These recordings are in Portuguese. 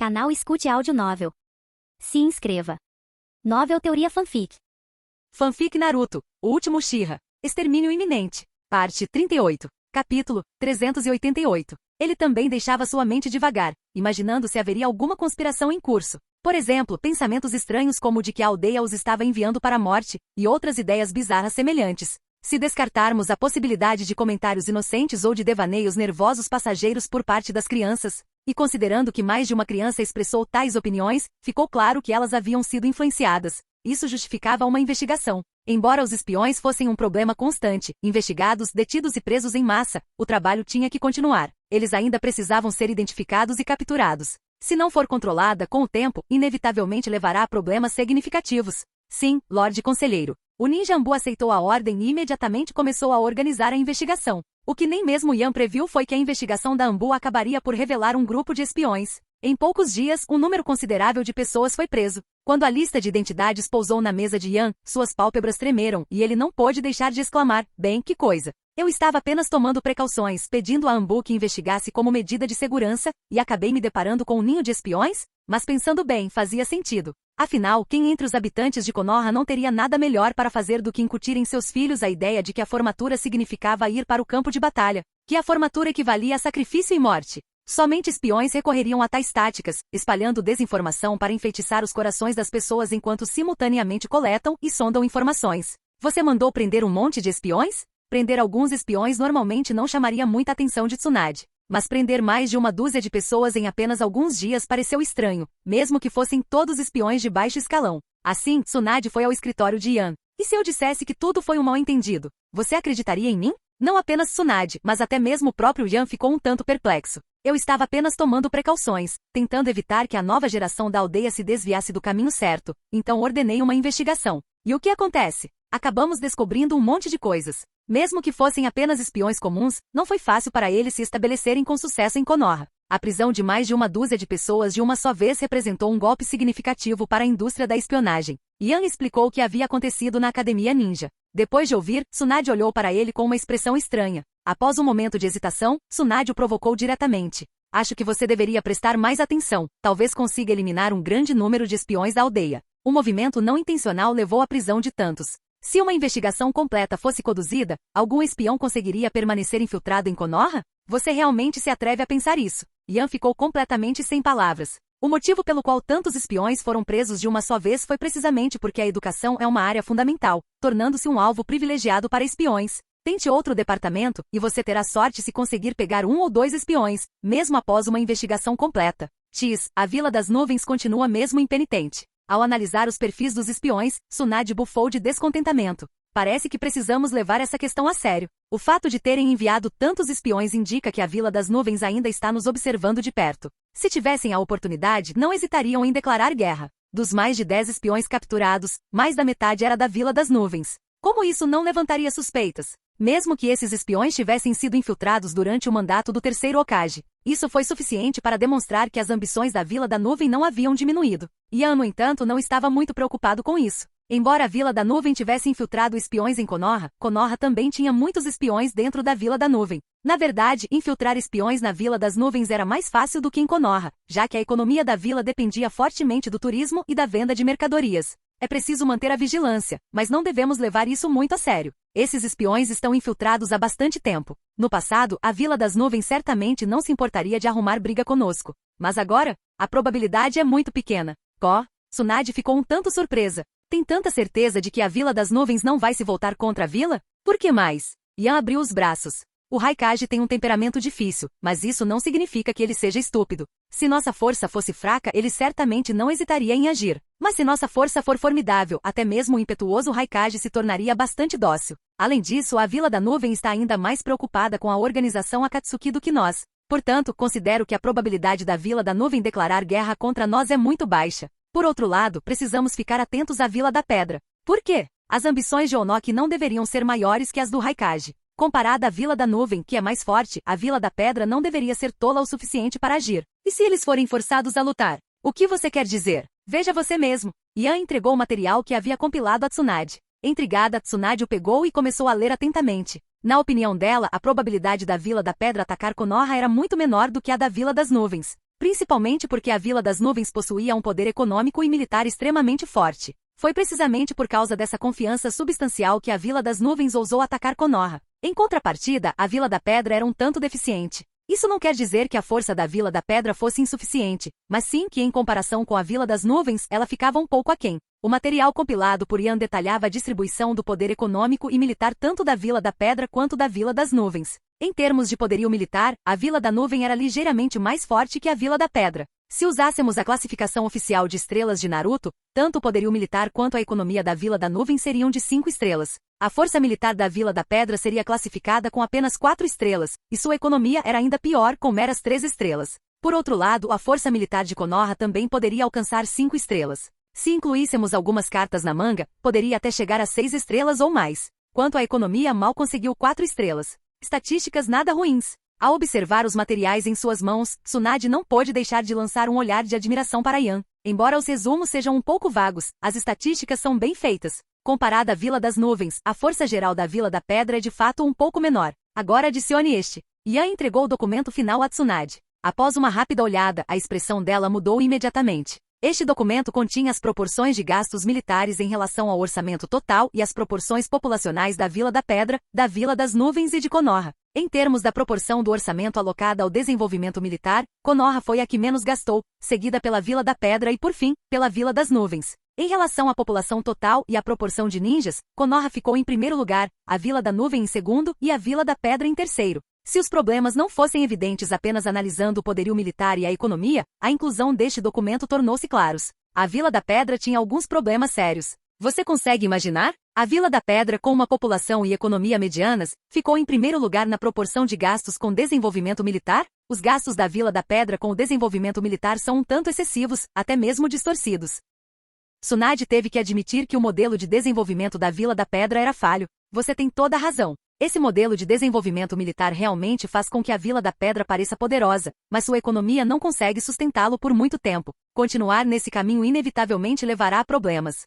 Canal Escute Áudio Novel. Se inscreva. Novel Teoria Fanfic. Fanfic Naruto, O Último Uchiha, Extermínio Iminente. Parte 38. Capítulo 388. Ele também deixava sua mente devagar, imaginando se haveria alguma conspiração em curso. Por exemplo, pensamentos estranhos como o de que a aldeia os estava enviando para a morte, e outras ideias bizarras semelhantes. Se descartarmos a possibilidade de comentários inocentes ou de devaneios nervosos passageiros por parte das crianças, e considerando que mais de uma criança expressou tais opiniões, ficou claro que elas haviam sido influenciadas. Isso justificava uma investigação. Embora os espiões fossem um problema constante, investigados, detidos e presos em massa, o trabalho tinha que continuar. Eles ainda precisavam ser identificados e capturados. Se não for controlada, com o tempo, inevitavelmente levará a problemas significativos. Sim, Lorde Conselheiro. O ninja Anbu aceitou a ordem e imediatamente começou a organizar a investigação. O que nem mesmo Yan previu foi que a investigação da Anbu acabaria por revelar um grupo de espiões. Em poucos dias, um número considerável de pessoas foi preso. Quando a lista de identidades pousou na mesa de Yan, suas pálpebras tremeram e ele não pôde deixar de exclamar: bem, que coisa! Eu estava apenas tomando precauções, pedindo a Anbu que investigasse como medida de segurança, e acabei me deparando com um ninho de espiões? Mas pensando bem, fazia sentido. Afinal, quem entre os habitantes de Konoha não teria nada melhor para fazer do que incutir em seus filhos a ideia de que a formatura significava ir para o campo de batalha, que a formatura equivalia a sacrifício e morte? Somente espiões recorreriam a tais táticas, espalhando desinformação para enfeitiçar os corações das pessoas enquanto simultaneamente coletam e sondam informações. Você mandou prender um monte de espiões? Prender alguns espiões normalmente não chamaria muita atenção de Tsunade. Mas prender mais de uma dúzia de pessoas em apenas alguns dias pareceu estranho, mesmo que fossem todos espiões de baixo escalão. Assim, Tsunade foi ao escritório de Yan. E se eu dissesse que tudo foi um mal-entendido, você acreditaria em mim? Não apenas Tsunade, mas até mesmo o próprio Yan ficou um tanto perplexo. Eu estava apenas tomando precauções, tentando evitar que a nova geração da aldeia se desviasse do caminho certo, então ordenei uma investigação. E o que acontece? Acabamos descobrindo um monte de coisas. Mesmo que fossem apenas espiões comuns, não foi fácil para eles se estabelecerem com sucesso em Konoha. A prisão de mais de uma dúzia de pessoas de uma só vez representou um golpe significativo para a indústria da espionagem. Yan explicou o que havia acontecido na Academia Ninja. Depois de ouvir, Tsunade olhou para ele com uma expressão estranha. Após um momento de hesitação, Tsunade o provocou diretamente. Acho que você deveria prestar mais atenção. Talvez consiga eliminar um grande número de espiões da aldeia. O movimento não intencional levou à prisão de tantos. Se uma investigação completa fosse conduzida, algum espião conseguiria permanecer infiltrado em Konoha? Você realmente se atreve a pensar isso? Yan ficou completamente sem palavras. O motivo pelo qual tantos espiões foram presos de uma só vez foi precisamente porque a educação é uma área fundamental, tornando-se um alvo privilegiado para espiões. Tente outro departamento, e você terá sorte se conseguir pegar um ou dois espiões, mesmo após uma investigação completa. A Vila das Nuvens continua mesmo impenitente. Ao analisar os perfis dos espiões, Tsunade bufou de descontentamento. Parece que precisamos levar essa questão a sério. O fato de terem enviado tantos espiões indica que a Vila das Nuvens ainda está nos observando de perto. Se tivessem a oportunidade, não hesitariam em declarar guerra. Dos mais de 10 espiões capturados, mais da metade era da Vila das Nuvens. Como isso não levantaria suspeitas? Mesmo que esses espiões tivessem sido infiltrados durante o mandato do terceiro Hokage, isso foi suficiente para demonstrar que as ambições da Vila da Nuvem não haviam diminuído. Yan, no entanto, não estava muito preocupado com isso. Embora a Vila da Nuvem tivesse infiltrado espiões em Konoha, Konoha também tinha muitos espiões dentro da Vila da Nuvem. Na verdade, infiltrar espiões na Vila das Nuvens era mais fácil do que em Konoha, já que a economia da vila dependia fortemente do turismo e da venda de mercadorias. É preciso manter a vigilância, mas não devemos levar isso muito a sério. Esses espiões estão infiltrados há bastante tempo. No passado, a Vila das Nuvens certamente não se importaria de arrumar briga conosco. Mas agora, a probabilidade é muito pequena. Tsunade ficou um tanto surpresa. Tem tanta certeza de que a Vila das Nuvens não vai se voltar contra a vila? Por que mais? Yan abriu os braços. O Raikage tem um temperamento difícil, mas isso não significa que ele seja estúpido. Se nossa força fosse fraca, ele certamente não hesitaria em agir. Mas se nossa força for formidável, até mesmo o impetuoso Raikage se tornaria bastante dócil. Além disso, a Vila da Nuvem está ainda mais preocupada com a organização Akatsuki do que nós. Portanto, considero que a probabilidade da Vila da Nuvem declarar guerra contra nós é muito baixa. Por outro lado, precisamos ficar atentos à Vila da Pedra. Por quê? As ambições de Onoki não deveriam ser maiores que as do Raikage. Comparada à Vila da Nuvem, que é mais forte, a Vila da Pedra não deveria ser tola o suficiente para agir. E se eles forem forçados a lutar? O que você quer dizer? Veja você mesmo. Yan entregou o material que havia compilado a Tsunade. Intrigada, Tsunade o pegou e começou a ler atentamente. Na opinião dela, a probabilidade da Vila da Pedra atacar Konoha era muito menor do que a da Vila das Nuvens. principalmente porque a Vila das Nuvens possuía um poder econômico e militar extremamente forte. Foi precisamente por causa dessa confiança substancial que a Vila das Nuvens ousou atacar Konoha. Em contrapartida, a Vila da Pedra era um tanto deficiente. Isso não quer dizer que a força da Vila da Pedra fosse insuficiente, mas sim que em comparação com a Vila das Nuvens, ela ficava um pouco aquém. O material compilado por Ian detalhava a distribuição do poder econômico e militar tanto da Vila da Pedra quanto da Vila das Nuvens. Em termos de poderio militar, a Vila da Nuvem era ligeiramente mais forte que a Vila da Pedra. Se usássemos a classificação oficial de estrelas de Naruto, tanto o poderio militar quanto a economia da Vila da Nuvem seriam de 5 estrelas. A força militar da Vila da Pedra seria classificada com apenas 4 estrelas, e sua economia era ainda pior com meras 3 estrelas. Por outro lado, a força militar de Konoha também poderia alcançar 5 estrelas. Se incluíssemos algumas cartas na manga, poderia até chegar a 6 estrelas ou mais. Quanto à economia, mal conseguiu 4 estrelas. Estatísticas nada ruins. Ao observar os materiais em suas mãos, Tsunade não pôde deixar de lançar um olhar de admiração para Ian. Embora os resumos sejam um pouco vagos, as estatísticas são bem feitas. Comparada à Vila das Nuvens, a força geral da Vila da Pedra é de fato um pouco menor. Agora adicione este. Ian entregou o documento final a Tsunade. Após uma rápida olhada, a expressão dela mudou imediatamente. Este documento continha as proporções de gastos militares em relação ao orçamento total e as proporções populacionais da Vila da Pedra, da Vila das Nuvens e de Konoha. Em termos da proporção do orçamento alocada ao desenvolvimento militar, Konoha foi a que menos gastou, seguida pela Vila da Pedra e, por fim, pela Vila das Nuvens. Em relação à população total e à proporção de ninjas, Konoha ficou em primeiro lugar, a Vila da Nuvem em segundo e a Vila da Pedra em terceiro. Se os problemas não fossem evidentes apenas analisando o poderio militar e a economia, a inclusão deste documento tornou-se claros. A Vila da Pedra tinha alguns problemas sérios. Você consegue imaginar? A Vila da Pedra, com uma população e economia medianas, ficou em primeiro lugar na proporção de gastos com desenvolvimento militar? Os gastos da Vila da Pedra com o desenvolvimento militar são um tanto excessivos, até mesmo distorcidos. Tsunade teve que admitir que o modelo de desenvolvimento da Vila da Pedra era falho. Você tem toda a razão. Esse modelo de desenvolvimento militar realmente faz com que a Vila da Pedra pareça poderosa, mas sua economia não consegue sustentá-lo por muito tempo. Continuar nesse caminho inevitavelmente levará a problemas.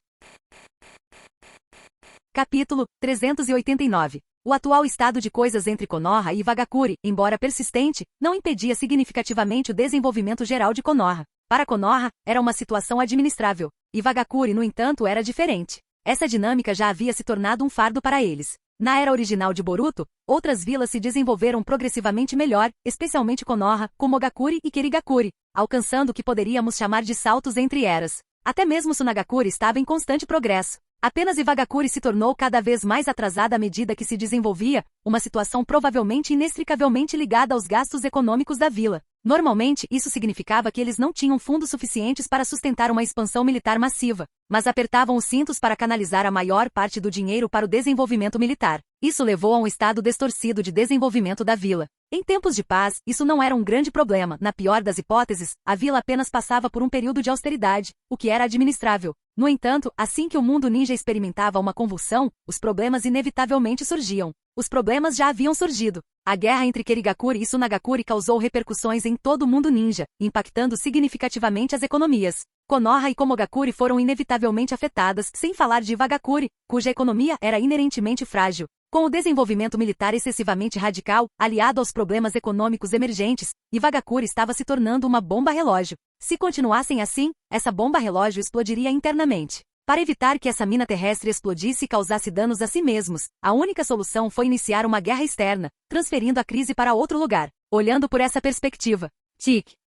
Capítulo 389. O atual estado de coisas entre Konoha e Wagakure, embora persistente, não impedia significativamente o desenvolvimento geral de Konoha. Para Konoha, era uma situação administrável, e Wagakure, no entanto, era diferente. Essa dinâmica já havia se tornado um fardo para eles. Na era original de Boruto, outras vilas se desenvolveram progressivamente melhor, especialmente Konoha, Kumogakure e Kirigakure, alcançando o que poderíamos chamar de saltos entre eras. Até mesmo Sunagakure estava em constante progresso. Apenas Iwagakure se tornou cada vez mais atrasada à medida que se desenvolvia, uma situação provavelmente inextricavelmente ligada aos gastos econômicos da vila. Normalmente, isso significava que eles não tinham fundos suficientes para sustentar uma expansão militar massiva, mas apertavam os cintos para canalizar a maior parte do dinheiro para o desenvolvimento militar. Isso levou a um estado distorcido de desenvolvimento da vila. Em tempos de paz, isso não era um grande problema. Na pior das hipóteses, a vila apenas passava por um período de austeridade, o que era administrável. No entanto, assim que o mundo ninja experimentava uma convulsão, os problemas inevitavelmente surgiam. Os problemas já haviam surgido. A guerra entre Kirigakure e Sunagakure causou repercussões em todo o mundo ninja, impactando significativamente as economias. Konoha e Komogakure foram inevitavelmente afetadas, sem falar de Iwagakure, cuja economia era inerentemente frágil. Com o desenvolvimento militar excessivamente radical, aliado aos problemas econômicos emergentes, Iwagakure estava se tornando uma bomba-relógio. Se continuassem assim, essa bomba-relógio explodiria internamente. Para evitar que essa mina terrestre explodisse e causasse danos a si mesmos, a única solução foi iniciar uma guerra externa, transferindo a crise para outro lugar. Olhando por essa perspectiva,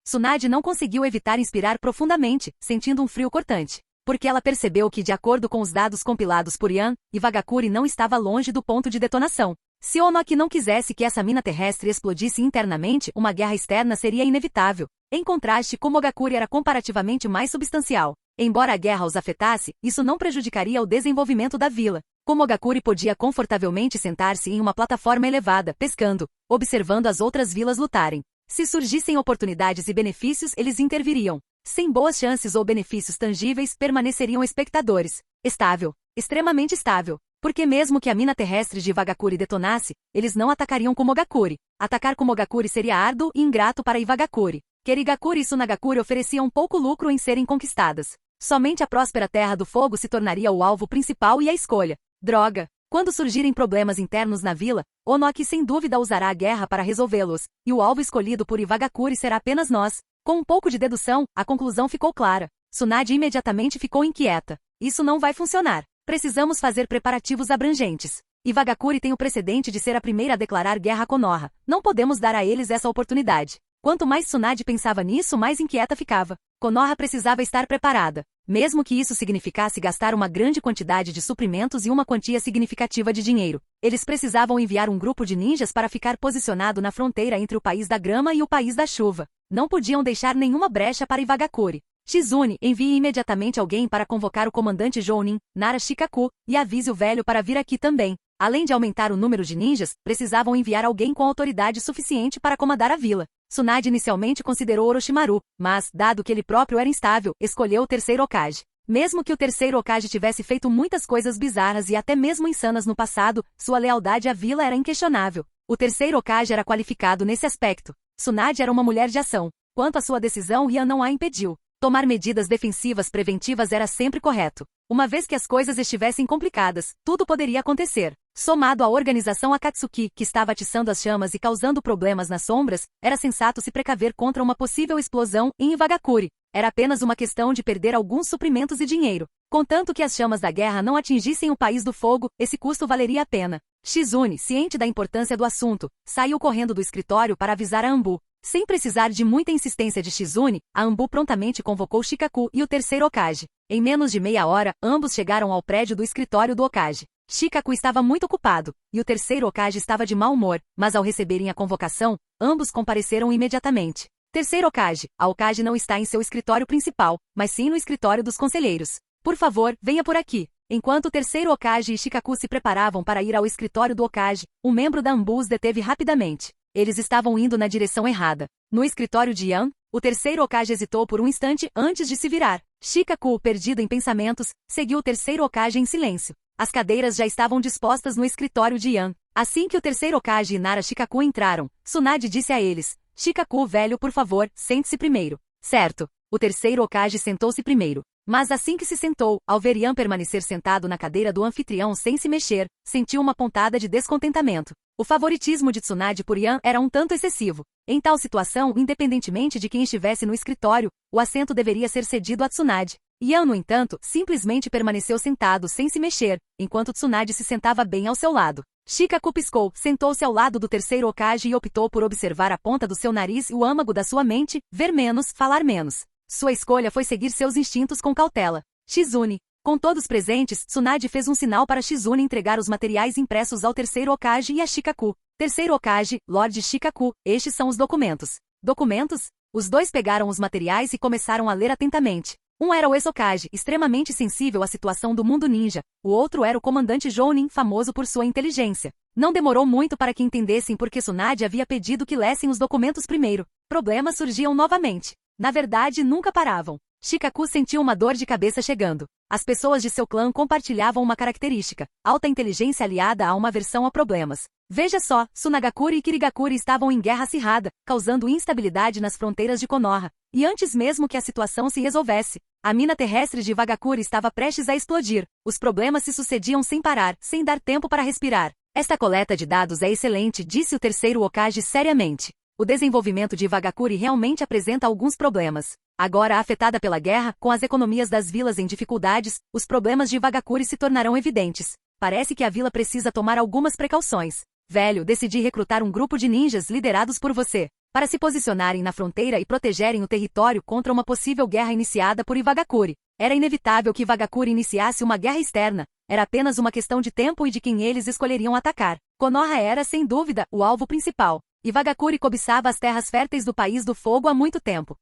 Tsunade não conseguiu evitar inspirar profundamente, sentindo um frio cortante. Porque ela percebeu que, de acordo com os dados compilados por Ian, Iwagakure não estava longe do ponto de detonação. Se Onoki não quisesse que essa mina terrestre explodisse internamente, uma guerra externa seria inevitável. Em contraste, Komogakure era comparativamente mais substancial. Embora a guerra os afetasse, isso não prejudicaria o desenvolvimento da vila. Komogakure podia confortavelmente sentar-se em uma plataforma elevada, pescando, observando as outras vilas lutarem. Se surgissem oportunidades e benefícios, eles interviriam. Sem boas chances ou benefícios tangíveis, permaneceriam espectadores. Estável. Extremamente estável. Porque mesmo que a mina terrestre de Iwagakure detonasse, eles não atacariam Komogakure. Atacar Komogakure seria árduo e ingrato para Iwagakure. Kirigakure e Sunagakure ofereciam pouco lucro em serem conquistadas. Somente a próspera Terra do Fogo se tornaria o alvo principal e a escolha. Droga! Quando surgirem problemas internos na vila, Onoki sem dúvida usará a guerra para resolvê-los, e o alvo escolhido por Iwagakure será apenas nós. Com um pouco de dedução, a conclusão ficou clara. Tsunade imediatamente ficou inquieta. Isso não vai funcionar. Precisamos fazer preparativos abrangentes. Iwagakure tem o precedente de ser a primeira a declarar guerra a Konoha. Não podemos dar a eles essa oportunidade. Quanto mais Tsunade pensava nisso, mais inquieta ficava. Konoha precisava estar preparada, mesmo que isso significasse gastar uma grande quantidade de suprimentos e uma quantia significativa de dinheiro. Eles precisavam enviar um grupo de ninjas para ficar posicionado na fronteira entre o país da grama e o país da chuva. Não podiam deixar nenhuma brecha para Iwagakure. Shizune, envie imediatamente alguém para convocar o comandante Jounin, Nara Shikaku, e avise o velho para vir aqui também. Além de aumentar o número de ninjas, precisavam enviar alguém com autoridade suficiente para comandar a vila. Tsunade inicialmente considerou Orochimaru, mas, dado que ele próprio era instável, escolheu o terceiro Hokage. Mesmo que o terceiro Hokage tivesse feito muitas coisas bizarras e até mesmo insanas no passado, sua lealdade à vila era inquestionável. O terceiro Hokage era qualificado nesse aspecto. Tsunade era uma mulher de ação. Quanto à sua decisão, Ian não a impediu. Tomar medidas defensivas preventivas era sempre correto. Uma vez que as coisas estivessem complicadas, tudo poderia acontecer. Somado à organização Akatsuki, que estava atiçando as chamas e causando problemas nas sombras, era sensato se precaver contra uma possível explosão em Iwagakure. Era apenas uma questão de perder alguns suprimentos e dinheiro. Contanto que as chamas da guerra não atingissem o país do fogo, esse custo valeria a pena. Shizune, ciente da importância do assunto, saiu correndo do escritório para avisar a Anbu. Sem precisar de muita insistência de Shizune, a Anbu prontamente convocou Shikaku e o terceiro Hokage. Em menos de meia hora, ambos chegaram ao prédio do escritório do Hokage. Shikaku estava muito ocupado, e o terceiro Hokage estava de mau humor, mas ao receberem a convocação, ambos compareceram imediatamente. Terceiro Hokage, a Hokage não está em seu escritório principal, mas sim no escritório dos conselheiros. Por favor, venha por aqui. Enquanto o terceiro Hokage e Shikaku se preparavam para ir ao escritório do Hokage, um membro da Anbu os deteve rapidamente. Eles estavam indo na direção errada. No escritório de Yan, o terceiro Hokage hesitou por um instante antes de se virar. Shikaku, perdido em pensamentos, seguiu o terceiro Hokage em silêncio. As cadeiras já estavam dispostas no escritório de Yan. Assim que o terceiro Hokage e Nara Shikaku entraram, Tsunade disse a eles: Shikaku, velho, por favor, sente-se primeiro. Certo. O terceiro Hokage sentou-se primeiro. Mas assim que se sentou, ao ver Yan permanecer sentado na cadeira do anfitrião sem se mexer, sentiu uma pontada de descontentamento. O favoritismo de Tsunade por Yan era um tanto excessivo. Em tal situação, independentemente de quem estivesse no escritório, o assento deveria ser cedido a Tsunade. Yan, no entanto, simplesmente permaneceu sentado sem se mexer, enquanto Tsunade se sentava bem ao seu lado. Shikaku piscou, sentou-se ao lado do terceiro Hokage e optou por observar a ponta do seu nariz e o âmago da sua mente, ver menos, falar menos. Sua escolha foi seguir seus instintos com cautela. Shizune. Com todos presentes, Tsunade fez um sinal para Shizune entregar os materiais impressos ao terceiro Hokage e a Shikaku. Terceiro Hokage, Lord Shikaku, estes são os documentos. Documentos? Os dois pegaram os materiais e começaram a ler atentamente. Um era o ex-Hokage, extremamente sensível à situação do mundo ninja. O outro era o comandante Jounin, famoso por sua inteligência. Não demorou muito para que entendessem por que Tsunade havia pedido que lessem os documentos primeiro. Problemas surgiam novamente. Na verdade, nunca paravam. Shikaku sentiu uma dor de cabeça chegando. As pessoas de seu clã compartilhavam uma característica: alta inteligência aliada a uma aversão a problemas. Veja só, Tsunagakure e Kirigakure estavam em guerra acirrada, causando instabilidade nas fronteiras de Konoha. E antes mesmo que a situação se resolvesse, a mina terrestre de Iwagakure estava prestes a explodir. Os problemas se sucediam sem parar, sem dar tempo para respirar. Esta coleta de dados é excelente, disse o terceiro Hokage seriamente. O desenvolvimento de Iwagakure realmente apresenta alguns problemas. Agora afetada pela guerra, com as economias das vilas em dificuldades, os problemas de Iwagakure se tornarão evidentes. Parece que a vila precisa tomar algumas precauções. Velho, decidi recrutar um grupo de ninjas liderados por você, para se posicionarem na fronteira e protegerem o território contra uma possível guerra iniciada por Iwagakure. Era inevitável que Iwagakure iniciasse uma guerra externa. Era apenas uma questão de tempo e de quem eles escolheriam atacar. Konoha era, sem dúvida, o alvo principal. Iwagakure cobiçava as terras férteis do País do Fogo há muito tempo.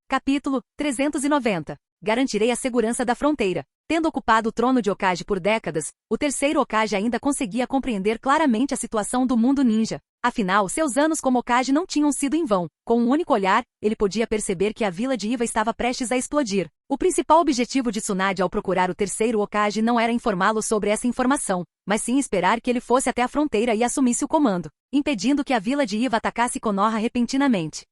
Capítulo 390. Garantirei a segurança da fronteira. Tendo ocupado o trono de Hokage por décadas, o terceiro Hokage ainda conseguia compreender claramente a situação do mundo ninja. Afinal, seus anos como Hokage não tinham sido em vão. Com um único olhar, ele podia perceber que a vila de Iwa estava prestes a explodir. O principal objetivo de Tsunade ao procurar o terceiro Hokage não era informá-lo sobre essa informação, mas sim esperar que ele fosse até a fronteira e assumisse o comando, impedindo que a vila de Iwa atacasse Konoha repentinamente.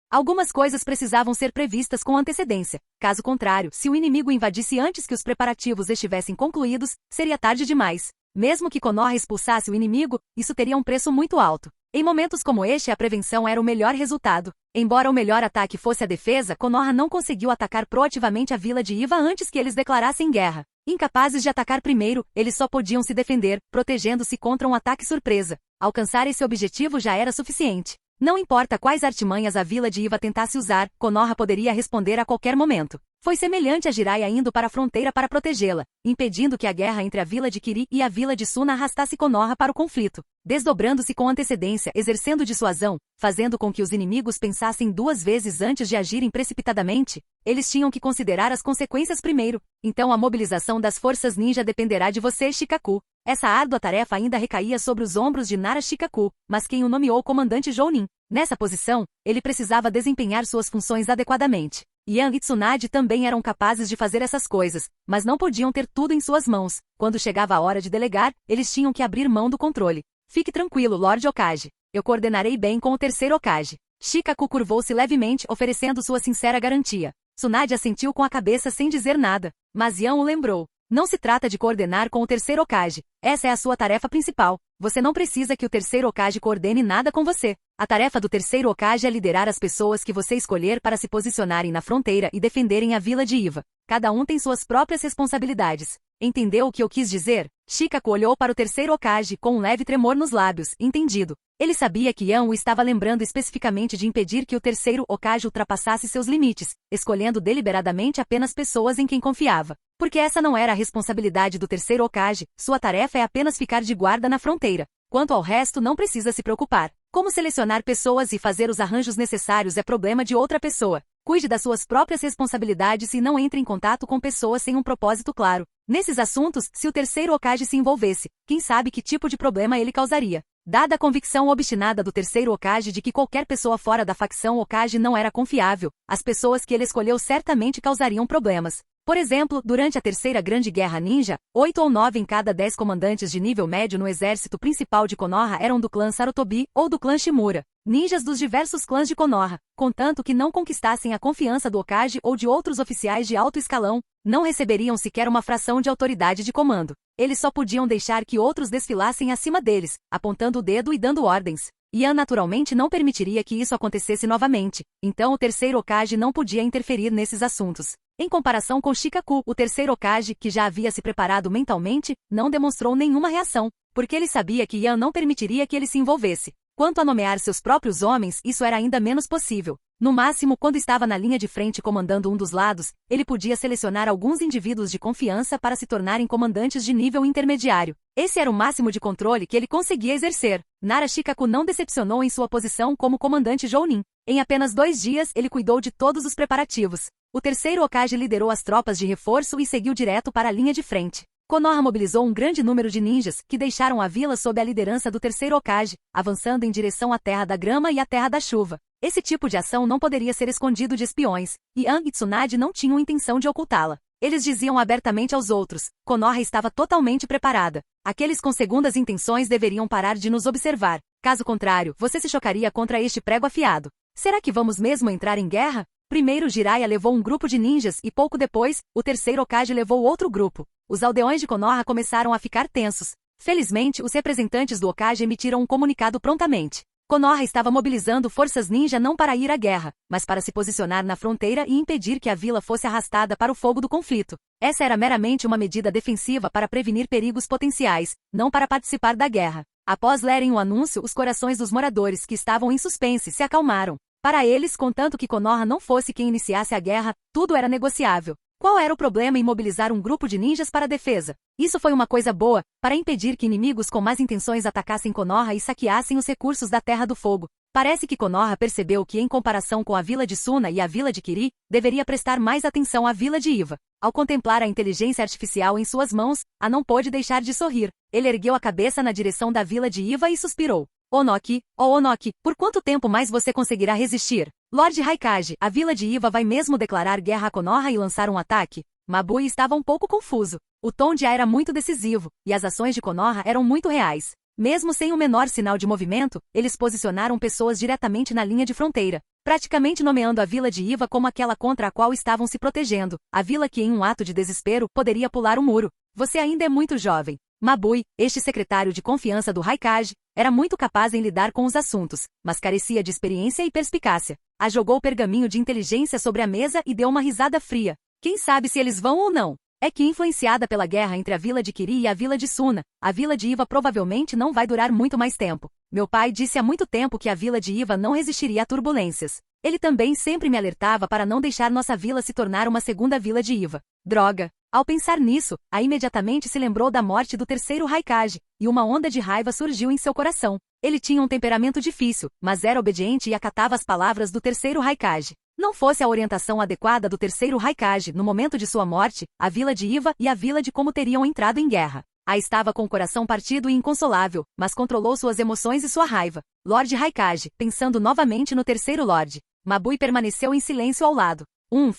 Algumas coisas precisavam ser previstas com antecedência. Caso contrário, se o inimigo invadisse antes que os preparativos estivessem concluídos, seria tarde demais. Mesmo que Konoha expulsasse o inimigo, isso teria um preço muito alto. Em momentos como este, a prevenção era o melhor resultado. Embora o melhor ataque fosse a defesa, Konoha não conseguiu atacar proativamente a vila de Iva antes que eles declarassem guerra. Incapazes de atacar primeiro, eles só podiam se defender, protegendo-se contra um ataque surpresa. Alcançar esse objetivo já era suficiente. Não importa quais artimanhas a vila de Iva tentasse usar, Konoha poderia responder a qualquer momento. Foi semelhante a Jiraiya indo para a fronteira para protegê-la, impedindo que a guerra entre a vila de Kiri e a vila de Suna arrastasse Konoha para o conflito, desdobrando-se com antecedência, exercendo dissuasão, fazendo com que os inimigos pensassem duas vezes antes de agirem precipitadamente. Eles tinham que considerar as consequências primeiro. Então a mobilização das forças ninja dependerá de você, Shikaku. Essa árdua tarefa ainda recaía sobre os ombros de Nara Shikaku, mas quem o nomeou comandante Jounin. Nessa posição, ele precisava desempenhar suas funções adequadamente. Yang e Tsunade também eram capazes de fazer essas coisas, mas não podiam ter tudo em suas mãos. Quando chegava a hora de delegar, eles tinham que abrir mão do controle. Fique tranquilo, Lord Hokage. Eu coordenarei bem com o terceiro Hokage. Shikaku curvou-se levemente, oferecendo sua sincera garantia. Tsunade assentiu com a cabeça sem dizer nada, mas Yang o lembrou. Não se trata de coordenar com o terceiro Hokage. Essa é a sua tarefa principal. Você não precisa que o terceiro Hokage coordene nada com você. A tarefa do terceiro Hokage é liderar as pessoas que você escolher para se posicionarem na fronteira e defenderem a vila de Iva. Cada um tem suas próprias responsabilidades. Entendeu o que eu quis dizer? Shikaku olhou para o terceiro Hokage com um leve tremor nos lábios. Entendido. Ele sabia que Yang o estava lembrando especificamente de impedir que o terceiro Hokage ultrapassasse seus limites, escolhendo deliberadamente apenas pessoas em quem confiava. Porque essa não era a responsabilidade do terceiro Hokage, sua tarefa é apenas ficar de guarda na fronteira. Quanto ao resto, não precisa se preocupar. Como selecionar pessoas e fazer os arranjos necessários é problema de outra pessoa. Cuide das suas próprias responsabilidades e não entre em contato com pessoas sem um propósito claro. Nesses assuntos, se o terceiro Hokage se envolvesse, quem sabe que tipo de problema ele causaria. Dada a convicção obstinada do terceiro Hokage de que qualquer pessoa fora da facção Hokage não era confiável, as pessoas que ele escolheu certamente causariam problemas. Por exemplo, durante a Terceira Grande Guerra Ninja, 8 ou 9 em cada 10 comandantes de nível médio no exército principal de Konoha eram do clã Sarutobi ou do clã Shimura, ninjas dos diversos clãs de Konoha, contanto que não conquistassem a confiança do Hokage ou de outros oficiais de alto escalão, não receberiam sequer uma fração de autoridade de comando. Eles só podiam deixar que outros desfilassem acima deles, apontando o dedo e dando ordens. Yan naturalmente não permitiria que isso acontecesse novamente, então o terceiro Hokage não podia interferir nesses assuntos. Em comparação com Shikaku, o terceiro Hokage, que já havia se preparado mentalmente, não demonstrou nenhuma reação, porque ele sabia que Yan não permitiria que ele se envolvesse. Quanto a nomear seus próprios homens, isso era ainda menos possível. No máximo, quando estava na linha de frente comandando um dos lados, ele podia selecionar alguns indivíduos de confiança para se tornarem comandantes de nível intermediário. Esse era o máximo de controle que ele conseguia exercer. Nara Shikaku não decepcionou em sua posição como comandante Jounin. Em apenas 2 dias, ele cuidou de todos os preparativos. O terceiro Hokage liderou as tropas de reforço e seguiu direto para a linha de frente. Konoha mobilizou um grande número de ninjas, que deixaram a vila sob a liderança do terceiro Hokage, avançando em direção à Terra da Grama e à Terra da Chuva. Esse tipo de ação não poderia ser escondido de espiões, e Yang e Tsunade não tinham intenção de ocultá-la. Eles diziam abertamente aos outros, Konoha estava totalmente preparada. Aqueles com segundas intenções deveriam parar de nos observar. Caso contrário, você se chocaria contra este prego afiado. Será que vamos mesmo entrar em guerra? Primeiro Jiraiya levou um grupo de ninjas e pouco depois, o terceiro Hokage levou outro grupo. Os aldeões de Konoha começaram a ficar tensos. Felizmente, os representantes do Hokage emitiram um comunicado prontamente. Konoha estava mobilizando forças ninja não para ir à guerra, mas para se posicionar na fronteira e impedir que a vila fosse arrastada para o fogo do conflito. Essa era meramente uma medida defensiva para prevenir perigos potenciais, não para participar da guerra. Após lerem o anúncio, os corações dos moradores que estavam em suspense se acalmaram. Para eles, contanto que Konoha não fosse quem iniciasse a guerra, tudo era negociável. Qual era o problema em mobilizar um grupo de ninjas para a defesa? Isso foi uma coisa boa, para impedir que inimigos com más intenções atacassem Konoha e saqueassem os recursos da Terra do Fogo. Parece que Konoha percebeu que, em comparação com a vila de Suna e a vila de Kiri, deveria prestar mais atenção à vila de Iva. Ao contemplar a inteligência artificial em suas mãos, a não pôde deixar de sorrir. Ele ergueu a cabeça na direção da vila de Iva e suspirou. Onoki, oh Onoki, por quanto tempo mais você conseguirá resistir? Lord Raikage, a vila de Iva vai mesmo declarar guerra a Konoha e lançar um ataque? Mabui estava um pouco confuso. O tom de A era muito decisivo, e as ações de Konoha eram muito reais. Mesmo sem o menor sinal de movimento, eles posicionaram pessoas diretamente na linha de fronteira, praticamente nomeando a vila de Iva como aquela contra a qual estavam se protegendo, a vila que em um ato de desespero poderia pular o muro. Você ainda é muito jovem. Mabui, este secretário de confiança do Raikage, era muito capaz em lidar com os assuntos, mas carecia de experiência e perspicácia. Jogou o pergaminho de inteligência sobre a mesa e deu uma risada fria. Quem sabe se eles vão ou não? É que, influenciada pela guerra entre a vila de Kiri e a vila de Suna, a vila de Iva provavelmente não vai durar muito mais tempo. Meu pai disse há muito tempo que a vila de Iva não resistiria a turbulências. Ele também sempre me alertava para não deixar nossa vila se tornar uma segunda vila de Iva. Droga! Ao pensar nisso, imediatamente se lembrou da morte do terceiro Raikage, e uma onda de raiva surgiu em seu coração. Ele tinha um temperamento difícil, mas era obediente e acatava as palavras do terceiro Raikage. Não fosse a orientação adequada do terceiro Raikage no momento de sua morte, a vila de Iva e a vila de Como teriam entrado em guerra. Estava com o coração partido e inconsolável, mas controlou suas emoções e sua raiva. Lord Raikage, pensando novamente no terceiro Lorde. Mabui permaneceu em silêncio ao lado.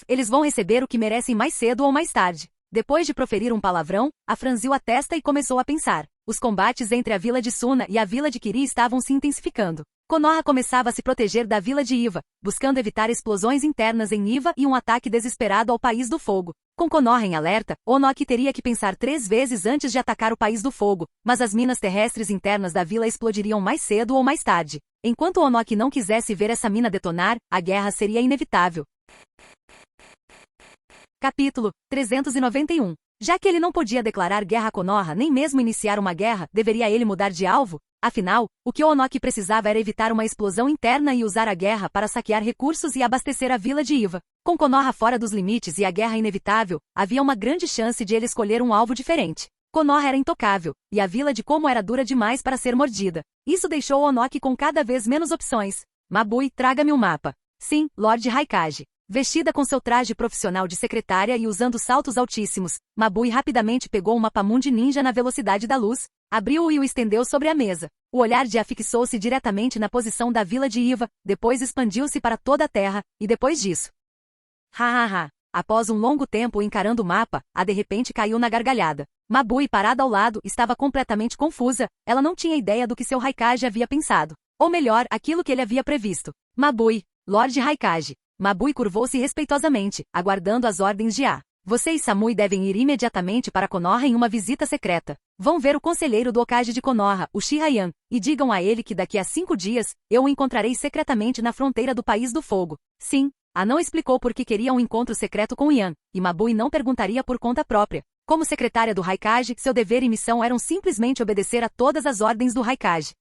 Eles vão receber o que merecem mais cedo ou mais tarde. Depois de proferir um palavrão, franziu a testa e começou a pensar. Os combates entre a vila de Suna e a vila de Kiri estavam se intensificando. Konoha começava a se proteger da vila de Iva, buscando evitar explosões internas em Iva e um ataque desesperado ao País do Fogo. Com Konoha em alerta, Onoki teria que pensar 3 vezes antes de atacar o País do Fogo, mas as minas terrestres internas da vila explodiriam mais cedo ou mais tarde. Enquanto Onoki não quisesse ver essa mina detonar, a guerra seria inevitável. Capítulo 391. Já que ele não podia declarar guerra a Konoha nem mesmo iniciar uma guerra, deveria ele mudar de alvo? Afinal, o que Onoki precisava era evitar uma explosão interna e usar a guerra para saquear recursos e abastecer a vila de Iva. Com Konoha fora dos limites e a guerra inevitável, havia uma grande chance de ele escolher um alvo diferente. Konoha era intocável, e a vila de Como era dura demais para ser mordida. Isso deixou Onoki com cada vez menos opções. Mabui, traga-me o mapa. Sim, Lord Raikage. Vestida com seu traje profissional de secretária e usando saltos altíssimos, Mabui rapidamente pegou um mapamundi ninja na velocidade da luz, abriu-o e o estendeu sobre a mesa. O olhar de fixou-se diretamente na posição da vila de Iva, depois expandiu-se para toda a terra, e depois disso. Após um longo tempo encarando o mapa, de repente caiu na gargalhada. Mabui, parada ao lado, estava completamente confusa, ela não tinha ideia do que seu Raikage havia pensado. Ou melhor, aquilo que ele havia previsto. Mabui, Lord Raikage. Mabui curvou-se respeitosamente, aguardando as ordens de Você e Samui devem ir imediatamente para Konoha em uma visita secreta. Vão ver o conselheiro do Hokage de Konoha, o Shirayan, e digam a ele que daqui a 5 dias, eu o encontrarei secretamente na fronteira do País do Fogo. Sim, não explicou por que queria um encontro secreto com Yan, e Mabui não perguntaria por conta própria. Como secretária do Raikage, seu dever e missão eram simplesmente obedecer a todas as ordens do Raikage.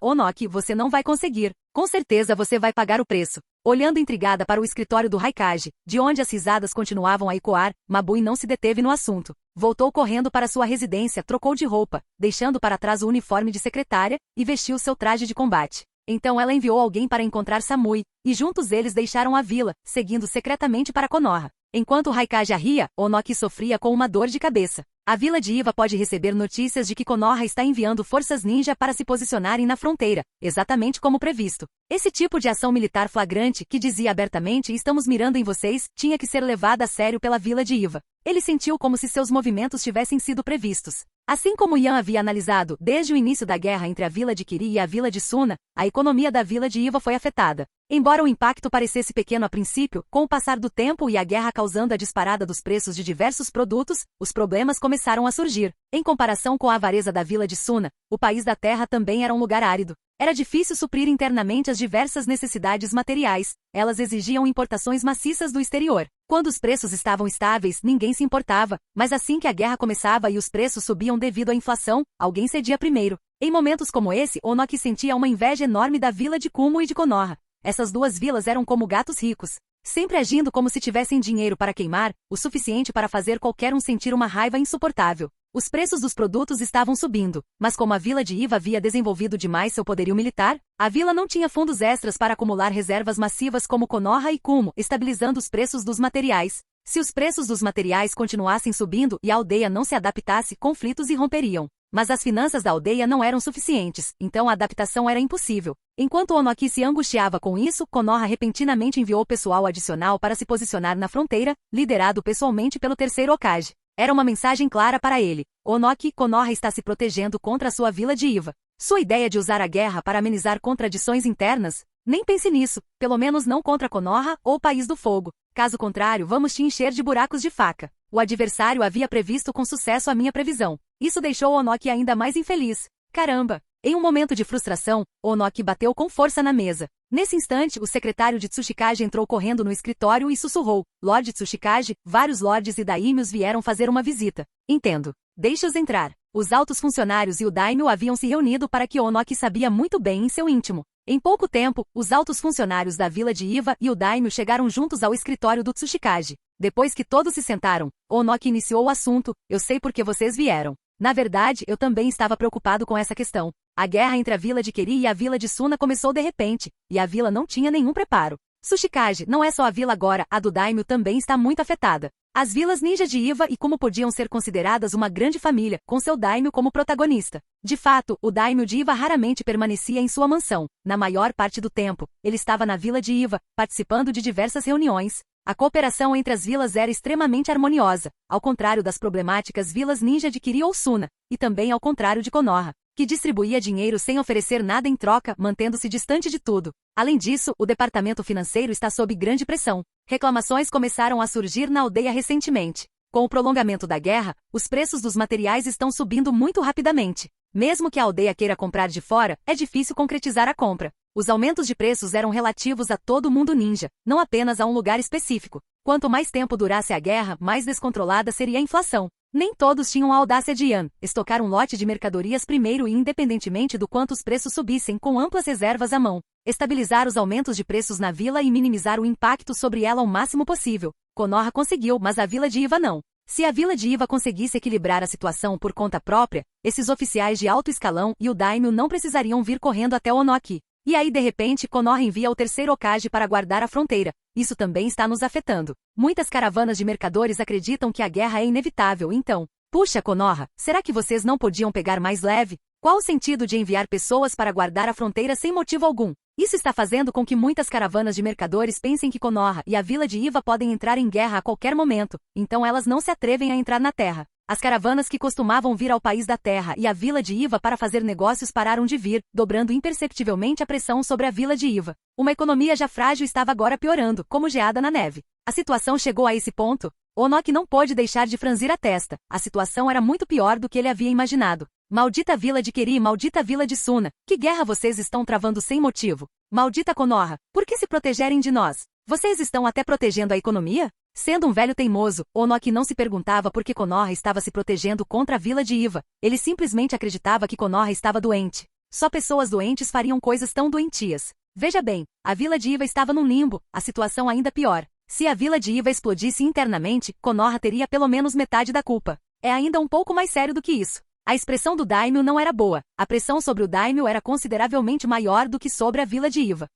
Onoki, você não vai conseguir. Com certeza você vai pagar o preço. Olhando intrigada para o escritório do Raikage, de onde as risadas continuavam a ecoar, Mabui não se deteve no assunto. Voltou correndo para sua residência, trocou de roupa, deixando para trás o uniforme de secretária, e vestiu seu traje de combate. Então ela enviou alguém para encontrar Samui, e juntos eles deixaram a vila, seguindo secretamente para Konoha. Enquanto o Raikage ria, Onoki sofria com uma dor de cabeça. A vila de Iva pode receber notícias de que Konoha está enviando forças ninja para se posicionarem na fronteira, exatamente como previsto. Esse tipo de ação militar flagrante, que dizia abertamente estamos mirando em vocês, tinha que ser levada a sério pela vila de Iva. Ele sentiu como se seus movimentos tivessem sido previstos. Assim como Yan havia analisado, desde o início da guerra entre a vila de Kiri e a vila de Suna, a economia da vila de Iva foi afetada. Embora o impacto parecesse pequeno a princípio, com o passar do tempo e a guerra causando a disparada dos preços de diversos produtos, os problemas começaram a surgir. Em comparação com a avareza da vila de Suna, o país da terra também era um lugar árido. Era difícil suprir internamente as diversas necessidades materiais, elas exigiam importações maciças do exterior. Quando os preços estavam estáveis, ninguém se importava, mas assim que a guerra começava e os preços subiam devido à inflação, alguém cedia primeiro. Em momentos como esse, Onoki sentia uma inveja enorme da vila de Kumo e de Konoha. Essas duas vilas eram como gatos ricos, sempre agindo como se tivessem dinheiro para queimar, o suficiente para fazer qualquer um sentir uma raiva insuportável. Os preços dos produtos estavam subindo, mas como a vila de Iva havia desenvolvido demais seu poderio militar, a vila não tinha fundos extras para acumular reservas massivas como Konoha e Kumo, estabilizando os preços dos materiais. Se os preços dos materiais continuassem subindo e a aldeia não se adaptasse, conflitos irromperiam. Mas as finanças da aldeia não eram suficientes, então a adaptação era impossível. Enquanto Onoki se angustiava com isso, Konoha repentinamente enviou pessoal adicional para se posicionar na fronteira, liderado pessoalmente pelo terceiro Hokage. Era uma mensagem clara para ele. Onoki, Konoha está se protegendo contra a sua vila de Iva. Sua ideia de usar a guerra para amenizar contradições internas? Nem pense nisso, pelo menos não contra Konoha ou o País do Fogo. Caso contrário, vamos te encher de buracos de faca. O adversário havia previsto com sucesso a minha previsão. Isso deixou Onoki ainda mais infeliz. Caramba! Em um momento de frustração, Onoki bateu com força na mesa. Nesse instante, o secretário de Tsuchikage entrou correndo no escritório e sussurrou: Lorde Tsuchikage, vários lordes e daimyos vieram fazer uma visita. Entendo. Deixe-os entrar. Os altos funcionários e o daimyo haviam se reunido para que Onoki sabia muito bem em seu íntimo. Em pouco tempo, os altos funcionários da vila de Iva e o daimyo chegaram juntos ao escritório do Tsuchikage. Depois que todos se sentaram, Onoki iniciou o assunto: eu sei por que vocês vieram. Na verdade, eu também estava preocupado com essa questão. A guerra entre a vila de Keri e a vila de Suna começou de repente, e a vila não tinha nenhum preparo. Tsuchikage, não é só a vila agora, a do daimyo também está muito afetada. As vilas ninja de Iva e como podiam ser consideradas uma grande família, com seu daimyo como protagonista. De fato, o daimyo de Iva raramente permanecia em sua mansão. Na maior parte do tempo, ele estava na vila de Iva, participando de diversas reuniões. A cooperação entre as vilas era extremamente harmoniosa, ao contrário das problemáticas vilas ninja de Kiri ou Suna, e também ao contrário de Konoha, que distribuía dinheiro sem oferecer nada em troca, mantendo-se distante de tudo. Além disso, o departamento financeiro está sob grande pressão. Reclamações começaram a surgir na aldeia recentemente. Com o prolongamento da guerra, os preços dos materiais estão subindo muito rapidamente. Mesmo que a aldeia queira comprar de fora, é difícil concretizar a compra. Os aumentos de preços eram relativos a todo o mundo ninja, não apenas a um lugar específico. Quanto mais tempo durasse a guerra, mais descontrolada seria a inflação. Nem todos tinham a audácia de estocar um lote de mercadorias primeiro e independentemente do quanto os preços subissem, com amplas reservas à mão. Estabilizar os aumentos de preços na vila e minimizar o impacto sobre ela ao máximo possível. Konoha conseguiu, mas a vila de Iva não. Se a vila de Iva conseguisse equilibrar a situação por conta própria, esses oficiais de alto escalão e o daimyo não precisariam vir correndo até Onoki. E aí de repente Konoha envia o terceiro Hokage para guardar a fronteira. Isso também está nos afetando. Muitas caravanas de mercadores acreditam que a guerra é inevitável, então. Puxa, Konoha, será que vocês não podiam pegar mais leve? Qual o sentido de enviar pessoas para guardar a fronteira sem motivo algum? Isso está fazendo com que muitas caravanas de mercadores pensem que Konoha e a vila de Iva podem entrar em guerra a qualquer momento, então elas não se atrevem a entrar na terra. As caravanas que costumavam vir ao país da terra e à vila de Iva para fazer negócios pararam de vir, dobrando imperceptivelmente a pressão sobre a vila de Iva. Uma economia já frágil estava agora piorando, como geada na neve. A situação chegou a esse ponto. Onoki não pôde deixar de franzir a testa. A situação era muito pior do que ele havia imaginado. Maldita vila de Keri, maldita vila de Suna. Que guerra vocês estão travando sem motivo? Maldita Konoha, por que se protegerem de nós? Vocês estão até protegendo a economia? Sendo um velho teimoso, Onoki não se perguntava por que Konoha estava se protegendo contra a vila de Iva. Ele simplesmente acreditava que Konoha estava doente. Só pessoas doentes fariam coisas tão doentias. Veja bem, a vila de Iva estava num limbo, a situação ainda pior. Se a vila de Iva explodisse internamente, Konoha teria pelo menos metade da culpa. É ainda um pouco mais sério do que isso. A expressão do daimyo não era boa. A pressão sobre o daimyo era consideravelmente maior do que sobre a vila de Iva.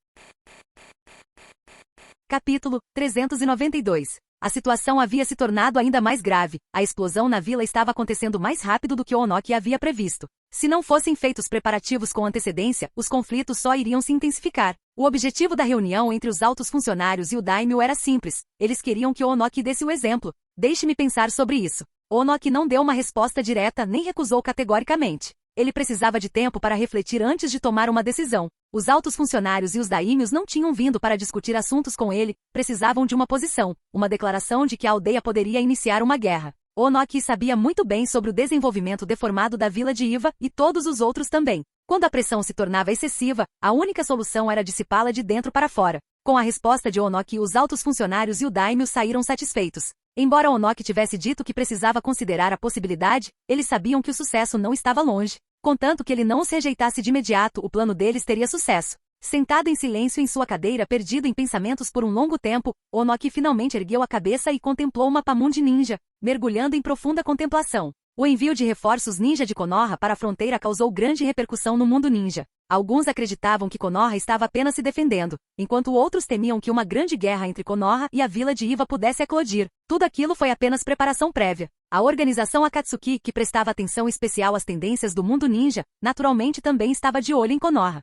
Capítulo 392. A situação havia se tornado ainda mais grave. A explosão na vila estava acontecendo mais rápido do que Onoki havia previsto. Se não fossem feitos preparativos com antecedência, os conflitos só iriam se intensificar. O objetivo da reunião entre os altos funcionários e o daimyo era simples. Eles queriam que Onoki desse o exemplo. Deixe-me pensar sobre isso. Onoki não deu uma resposta direta nem recusou categoricamente. Ele precisava de tempo para refletir antes de tomar uma decisão. Os altos funcionários e os daimyos não tinham vindo para discutir assuntos com ele, precisavam de uma posição, uma declaração de que a aldeia poderia iniciar uma guerra. Onoki sabia muito bem sobre o desenvolvimento deformado da vila de Iva e todos os outros também. Quando a pressão se tornava excessiva, a única solução era dissipá-la de dentro para fora. Com a resposta de Onoki, os altos funcionários e o daimyo saíram satisfeitos. Embora Onoki tivesse dito que precisava considerar a possibilidade, eles sabiam que o sucesso não estava longe. Contanto que ele não os rejeitasse de imediato, o plano deles teria sucesso. Sentado em silêncio em sua cadeira, perdido em pensamentos por um longo tempo, Onoki finalmente ergueu a cabeça e contemplou uma Pamundi ninja, mergulhando em profunda contemplação. O envio de reforços ninja de Konoha para a fronteira causou grande repercussão no mundo ninja. Alguns acreditavam que Konoha estava apenas se defendendo, enquanto outros temiam que uma grande guerra entre Konoha e a vila de Iva pudesse eclodir. Tudo aquilo foi apenas preparação prévia. A organização Akatsuki, que prestava atenção especial às tendências do mundo ninja, naturalmente também estava de olho em Konoha.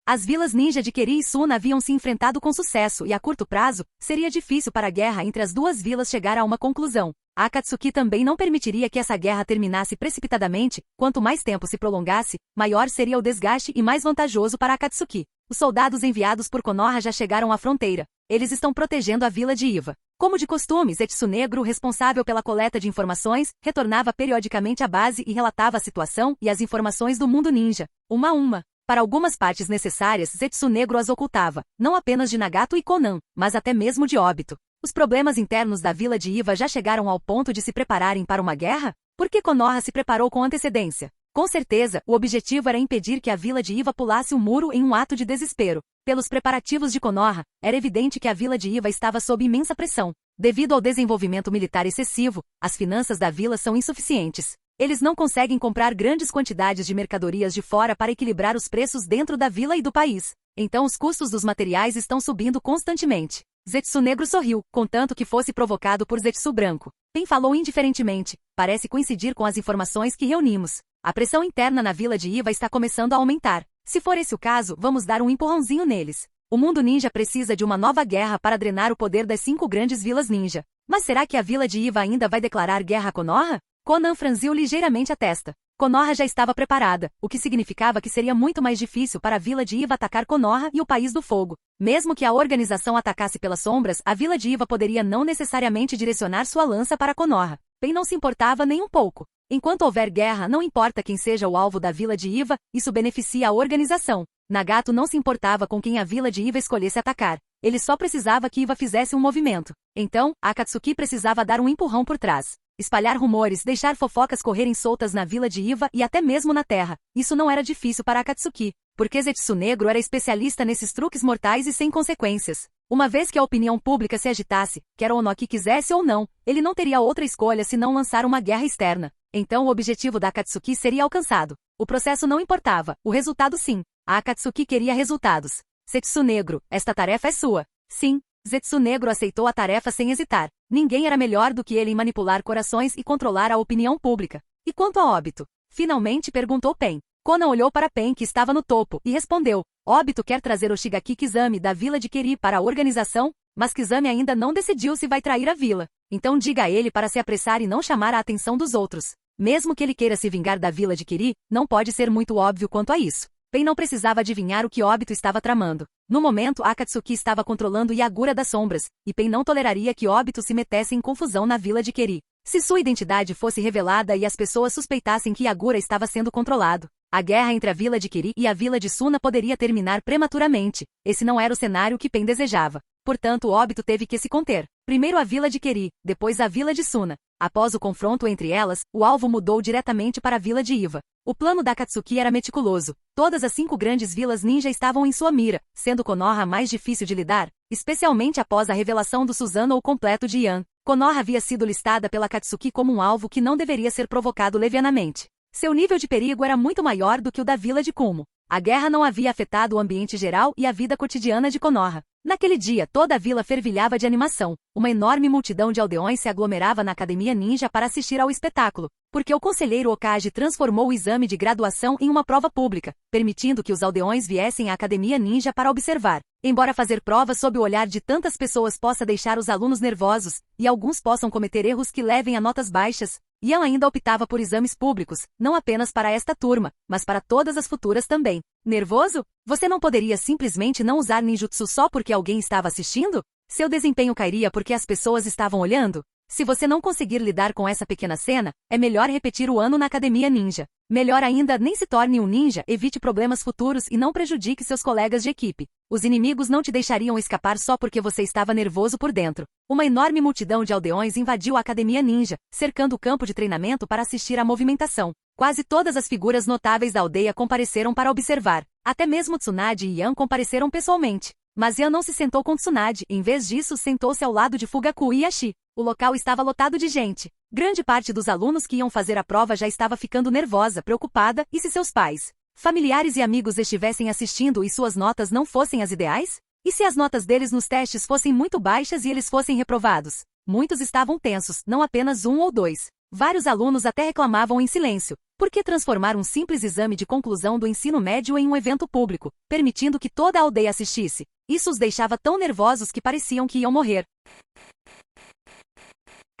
As vilas ninja de Keri e Suna haviam se enfrentado com sucesso e a curto prazo, seria difícil para a guerra entre as duas vilas chegar a uma conclusão. A Akatsuki também não permitiria que essa guerra terminasse precipitadamente. Quanto mais tempo se prolongasse, maior seria o desgaste e mais vantajoso para a Akatsuki. Os soldados enviados por Konoha já chegaram à fronteira. Eles estão protegendo a vila de Iva. Como de costume, Zetsunegro, responsável pela coleta de informações, retornava periodicamente à base e relatava a situação e as informações do mundo ninja, uma a uma. Para algumas partes necessárias, Zetsunegro as ocultava, não apenas de Nagato e Konan, mas até mesmo de Obito. Os problemas internos da vila de Iva já chegaram ao ponto de se prepararem para uma guerra? Por que Konoha se preparou com antecedência? Com certeza, o objetivo era impedir que a vila de Iva pulasse o muro em um ato de desespero. Pelos preparativos de Konoha, era evidente que a vila de Iva estava sob imensa pressão. Devido ao desenvolvimento militar excessivo, as finanças da vila são insuficientes. Eles não conseguem comprar grandes quantidades de mercadorias de fora para equilibrar os preços dentro da vila e do país. Então os custos dos materiais estão subindo constantemente. Zetsunegro sorriu, contanto que fosse provocado por Zetsu Branco. Pen falou indiferentemente, parece coincidir com as informações que reunimos. A pressão interna na vila de Iva está começando a aumentar. Se for esse o caso, vamos dar um empurrãozinho neles. O mundo ninja precisa de uma nova guerra para drenar o poder das 5 grandes vilas ninja. Mas será que a vila de Iva ainda vai declarar guerra a Konoha? Konan franziu ligeiramente a testa. Konoha já estava preparada, o que significava que seria muito mais difícil para a vila de Iva atacar Konoha e o País do Fogo. Mesmo que a organização atacasse pelas sombras, a vila de Iva poderia não necessariamente direcionar sua lança para Konoha. Pen não se importava nem um pouco. Enquanto houver guerra, não importa quem seja o alvo da vila de Iva, isso beneficia a organização. Nagato não se importava com quem a vila de Iva escolhesse atacar. Ele só precisava que Iva fizesse um movimento. Então, Akatsuki precisava dar um empurrão por trás. Espalhar rumores, deixar fofocas correrem soltas na vila de Iva e até mesmo na terra. Isso não era difícil para Akatsuki, porque Zetsunegro era especialista nesses truques mortais e sem consequências. Uma vez que a opinião pública se agitasse, quer Onoki quisesse ou não, ele não teria outra escolha senão lançar uma guerra externa. Então o objetivo da Akatsuki seria alcançado. O processo não importava, o resultado sim. A Akatsuki queria resultados. Zetsunegro, esta tarefa é sua. Sim, Zetsunegro aceitou a tarefa sem hesitar. Ninguém era melhor do que ele em manipular corações e controlar a opinião pública. E quanto a Obito? Finalmente perguntou Pen. Konan olhou para Pen, que estava no topo, e respondeu. Obito quer trazer o Shigaki Kizami da vila de Keri para a organização, mas Kizami ainda não decidiu se vai trair a vila. Então diga a ele para se apressar e não chamar a atenção dos outros. Mesmo que ele queira se vingar da vila de Keri, não pode ser muito óbvio quanto a isso. Pen não precisava adivinhar o que Obito estava tramando. No momento, Akatsuki estava controlando Yagura das sombras, e Pen não toleraria que Obito se metesse em confusão na vila de Keri. Se sua identidade fosse revelada e as pessoas suspeitassem que Yagura estava sendo controlado, a guerra entre a vila de Keri e a vila de Suna poderia terminar prematuramente. Esse não era o cenário que Pen desejava. Portanto, Obito teve que se conter. Primeiro a vila de Keri, depois a vila de Suna. Após o confronto entre elas, o alvo mudou diretamente para a vila de Iva. O plano da Akatsuki era meticuloso. Todas as 5 grandes vilas ninja estavam em sua mira, sendo Konoha mais difícil de lidar, especialmente após a revelação do Susanoo completo de Yan. Konoha havia sido listada pela Akatsuki como um alvo que não deveria ser provocado levianamente. Seu nível de perigo era muito maior do que o da vila de Kumo. A guerra não havia afetado o ambiente geral e a vida cotidiana de Konoha. Naquele dia, toda a vila fervilhava de animação. Uma enorme multidão de aldeões se aglomerava na Academia Ninja para assistir ao espetáculo, porque o conselheiro Okage transformou o exame de graduação em uma prova pública, permitindo que os aldeões viessem à Academia Ninja para observar. Embora fazer provas sob o olhar de tantas pessoas possa deixar os alunos nervosos, e alguns possam cometer erros que levem a notas baixas, Yan ainda optava por exames públicos, não apenas para esta turma, mas para todas as futuras também. Nervoso? Você não poderia simplesmente não usar ninjutsu só porque alguém estava assistindo? Seu desempenho cairia porque as pessoas estavam olhando? Se você não conseguir lidar com essa pequena cena, é melhor repetir o ano na Academia Ninja. Melhor ainda, nem se torne um ninja, evite problemas futuros e não prejudique seus colegas de equipe. Os inimigos não te deixariam escapar só porque você estava nervoso por dentro. Uma enorme multidão de aldeões invadiu a Academia Ninja, cercando o campo de treinamento para assistir à movimentação. Quase todas as figuras notáveis da aldeia compareceram para observar. Até mesmo Tsunade e Yan compareceram pessoalmente. Mas Yan não se sentou com Tsunade, em vez disso sentou-se ao lado de Fugaku e Yashi. O local estava lotado de gente. Grande parte dos alunos que iam fazer a prova já estava ficando nervosa, preocupada, e se seus pais, familiares e amigos estivessem assistindo e suas notas não fossem as ideais? E se as notas deles nos testes fossem muito baixas e eles fossem reprovados? Muitos estavam tensos, não apenas 1 ou 2. Vários alunos até reclamavam em silêncio. Por que transformar um simples exame de conclusão do ensino médio em um evento público, permitindo que toda a aldeia assistisse? Isso os deixava tão nervosos que pareciam que iam morrer.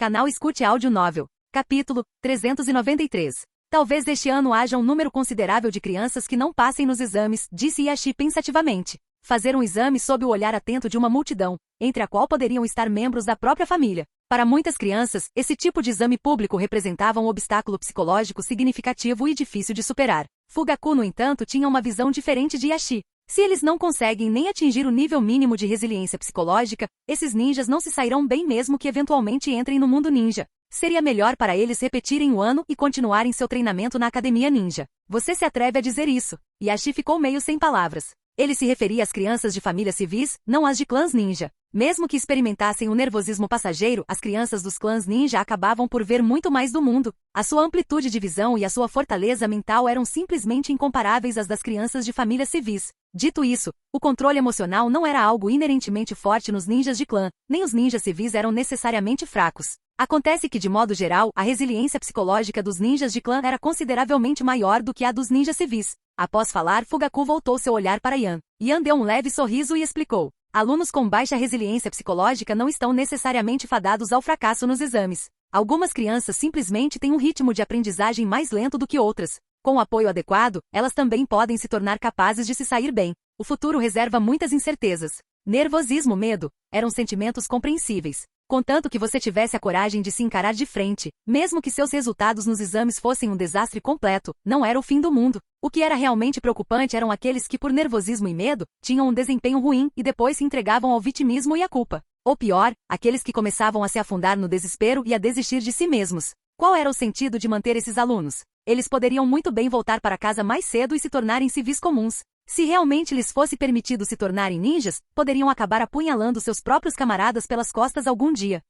Canal Escute Áudio Novel. Capítulo 393. Talvez este ano haja um número considerável de crianças que não passem nos exames, disse Yashi pensativamente. Fazer um exame sob o olhar atento de uma multidão, entre a qual poderiam estar membros da própria família. Para muitas crianças, esse tipo de exame público representava um obstáculo psicológico significativo e difícil de superar. Fugaku, no entanto, tinha uma visão diferente de Yashi. Se eles não conseguem nem atingir o nível mínimo de resiliência psicológica, esses ninjas não se sairão bem mesmo que eventualmente entrem no mundo ninja. Seria melhor para eles repetirem o ano e continuarem seu treinamento na academia ninja. Você se atreve a dizer isso? Yashi ficou meio sem palavras. Ele se referia às crianças de famílias civis, não às de clãs ninja. Mesmo que experimentassem o nervosismo passageiro, as crianças dos clãs ninja acabavam por ver muito mais do mundo. A sua amplitude de visão e a sua fortaleza mental eram simplesmente incomparáveis às das crianças de famílias civis. Dito isso, o controle emocional não era algo inerentemente forte nos ninjas de clã, nem os ninjas civis eram necessariamente fracos. Acontece que, de modo geral, a resiliência psicológica dos ninjas de clã era consideravelmente maior do que a dos ninjas civis. Após falar, Fugaku voltou seu olhar para Yan. Yan deu um leve sorriso e explicou. Alunos com baixa resiliência psicológica não estão necessariamente fadados ao fracasso nos exames. Algumas crianças simplesmente têm um ritmo de aprendizagem mais lento do que outras. Com o apoio adequado, elas também podem se tornar capazes de se sair bem. O futuro reserva muitas incertezas. Nervosismo, medo, eram sentimentos compreensíveis. Contanto que você tivesse a coragem de se encarar de frente, mesmo que seus resultados nos exames fossem um desastre completo, não era o fim do mundo. O que era realmente preocupante eram aqueles que, por nervosismo e medo, tinham um desempenho ruim e depois se entregavam ao vitimismo e à culpa. Ou pior, aqueles que começavam a se afundar no desespero e a desistir de si mesmos. Qual era o sentido de manter esses alunos? Eles poderiam muito bem voltar para casa mais cedo e se tornarem civis comuns. Se realmente lhes fosse permitido se tornarem ninjas, poderiam acabar apunhalando seus próprios camaradas pelas costas algum dia.